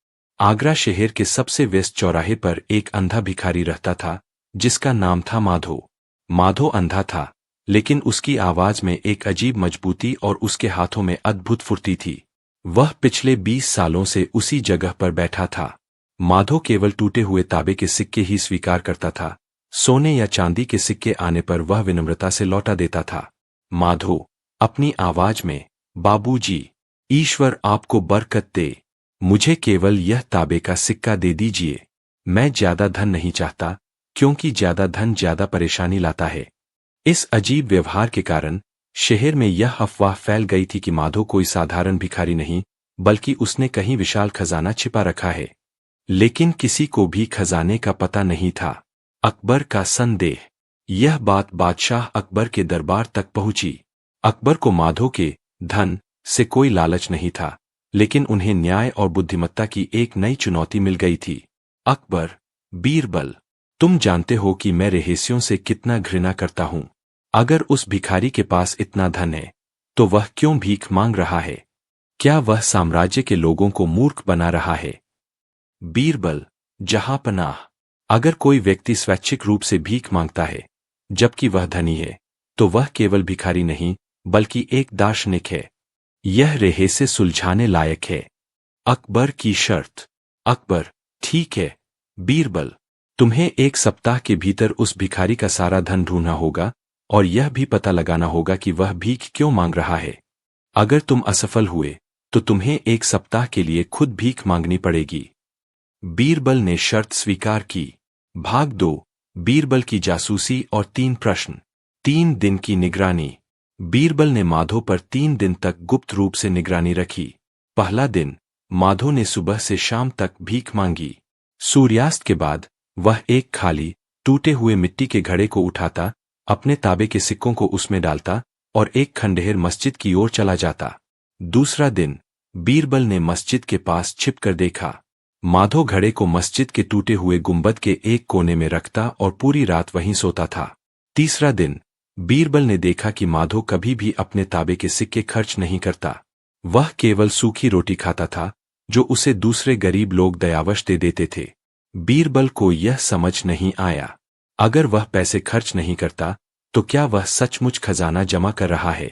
आगरा शहर के सबसे व्यस्त चौराहे पर एक अंधा भिखारी रहता था, जिसका नाम था माधो। माधो अंधा था, लेकिन उसकी आवाज में एक अजीब मजबूती और उसके हाथों में अद्भुत फुर्ती थी। वह पिछले 20 सालों से उसी जगह पर बैठा था। माधो केवल टूटे हुए तांबे के सिक्के ही स्वीकार करता था। सोने या चांदी के सिक्के आने पर वह विनम्रता से लौटा देता था। माधो, अपनी आवाज में, बाबूजी, ईश्वर आपको बरकत दे, मुझे केवल यह तांबे का सिक्का दे दीजिए। मैं ज्यादा धन नहीं चाहता, क्योंकि ज्यादा धन ज्यादा परेशानी लाता है। इस अजीब व्यवहार के कारण शहर में यह अफवाह फैल गई थी कि माधो कोई साधारण भिखारी नहीं, बल्कि उसने कहीं विशाल खजाना छिपा रखा है। लेकिन किसी को भी खजाने का पता नहीं था। अकबर का संदेह। यह बात बादशाह अकबर के दरबार तक पहुंची। अकबर को माधो के धन से कोई लालच नहीं था, लेकिन उन्हें न्याय और बुद्धिमत्ता की एक नई चुनौती मिल गई थी। अकबर, बीरबल, तुम जानते हो कि मैं रहस्यों से कितना घृणा करता हूं। अगर उस भिखारी के पास इतना धन है, तो वह क्यों भीख मांग रहा है? क्या वह साम्राज्य के लोगों को मूर्ख बना रहा है? बीरबल, जहांपनाह, अगर कोई व्यक्ति स्वैच्छिक रूप से भीख मांगता है, जबकि वह धनी है, तो वह केवल भिखारी नहीं, बल्कि एक दार्शनिक है। यह रहस्य सुलझाने लायक है। अकबर की शर्त। अकबर, ठीक है। बीरबल, तुम्हें 1 सप्ताह के भीतर उस भिखारी का सारा धन ढूंढना होगा और यह भी पता लगाना होगा कि वह भीख क्यों मांग रहा है। अगर तुम असफल हुए, तो तुम्हें 1 सप्ताह के लिए खुद भीख मांगनी पड़ेगी। बीरबल ने शर्त स्वीकार की। भाग 2, बीरबल की जासूसी और 3 प्रश्न। 3 दिन की निगरानी। बीरबल ने माधो पर 3 दिन तक गुप्त रूप से निगरानी रखी। पहला दिन, माधो ने सुबह से शाम तक भीख मांगी। सूर्यास्त के बाद वह एक खाली, टूटे हुए मिट्टी के घड़े को उठाता, अपने तांबे के सिक्कों को उसमें डालता और एक खंडहर मस्जिद की ओर चला जाता। दूसरा दिन, बीरबल ने मस्जिद के पास छिपकर देखा। माधो घड़े को मस्जिद के टूटे हुए गुंबद के एक कोने में रखता और पूरी रात वहीं सोता था। तीसरा दिन, बीरबल ने देखा कि माधो कभी भी अपने तांबे के सिक्के खर्च नहीं करता। वह केवल सूखी रोटी खाता था, जो उसे दूसरे गरीब लोग दयावश दे देते थे। बीरबल को यह समझ नहीं आया, अगर वह पैसे खर्च नहीं करता, तो क्या वह सचमुच खजाना जमा कर रहा है?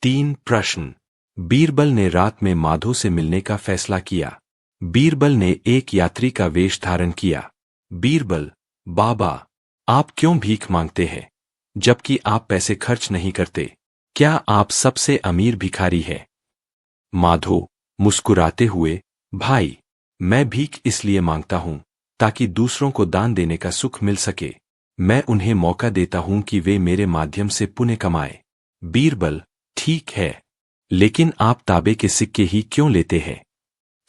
3 प्रश्न। बीरबल ने रात में माधो से मिलने का फैसला किया। बीरबल ने एक यात्री का वेश धारण किया। बीरबल, बाबा, आप क्यों भीख मांगते हैं, जबकि आप पैसे खर्च नहीं करते? क्या आप सबसे अमीर भिखारी हैं? माधो, मुस्कुराते हुए, भाई, मैं भीख इसलिए मांगता हूं ताकि दूसरों को दान देने का सुख मिल सके। मैं उन्हें मौका देता हूं कि वे मेरे माध्यम से पुण्य कमाएं। बीरबल, ठीक है, लेकिन आप तांबे के सिक्के ही क्यों लेते हैं?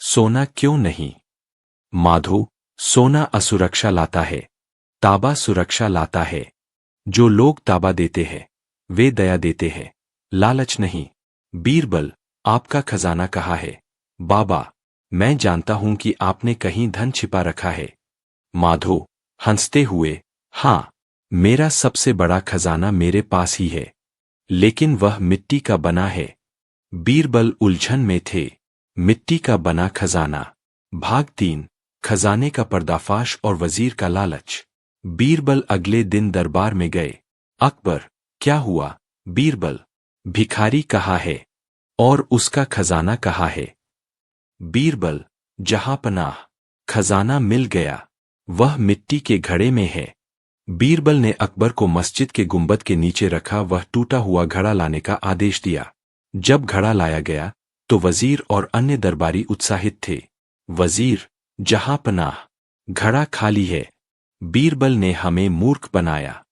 सोना क्यों नहीं? माधो, सोना असुरक्षा लाता है, तांबा सुरक्षा लाता है। जो लोग तांबा देते हैं, वे दया देते हैं, लालच नहीं। बीरबल, आपका खजाना कहाँ है? बाबा, मैं जानता हूं कि आपने कहीं धन छिपा रखा है। माधो, हंसते हुए, हाँ, मेरा सबसे बड़ा खजाना मेरे पास ही है, लेकिन वह मिट्टी का बना है। बीरबल उलझन में थे। मिट्टी का बना खजाना। भाग 3। खजाने का पर्दाफाश और वजीर का लालच। बीरबल अगले दिन दरबार में गए। अकबर, क्या हुआ? बीरबल, भिखारी कहाँ है और उसका खजाना कहाँ है? बीरबल, जहां पनाह, खजाना मिल गया, वह मिट्टी के घड़े में है। बीरबल ने अकबर को मस्जिद के गुंबद के नीचे रखा वह टूटा हुआ घड़ा लाने का आदेश दिया। जब घड़ा लाया गया तो वजीर और अन्य दरबारी उत्साहित थे। वजीर, जहां पनाह, घड़ा खाली है। बीरबल ने हमें मूर्ख बनाया।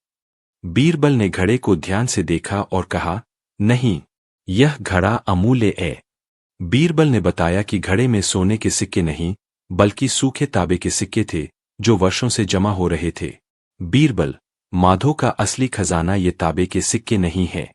बीरबल ने घड़े को ध्यान से देखा और कहा, नहीं, यह घड़ा अमूल्य है। बीरबल ने बताया कि घड़े में सोने के सिक्के नहीं, बल्कि सूखे तांबे के सिक्के थे, जो वर्षों से जमा हो रहे थे। बीरबल, माधो का असली खजाना ये तांबे के सिक्के नहीं है।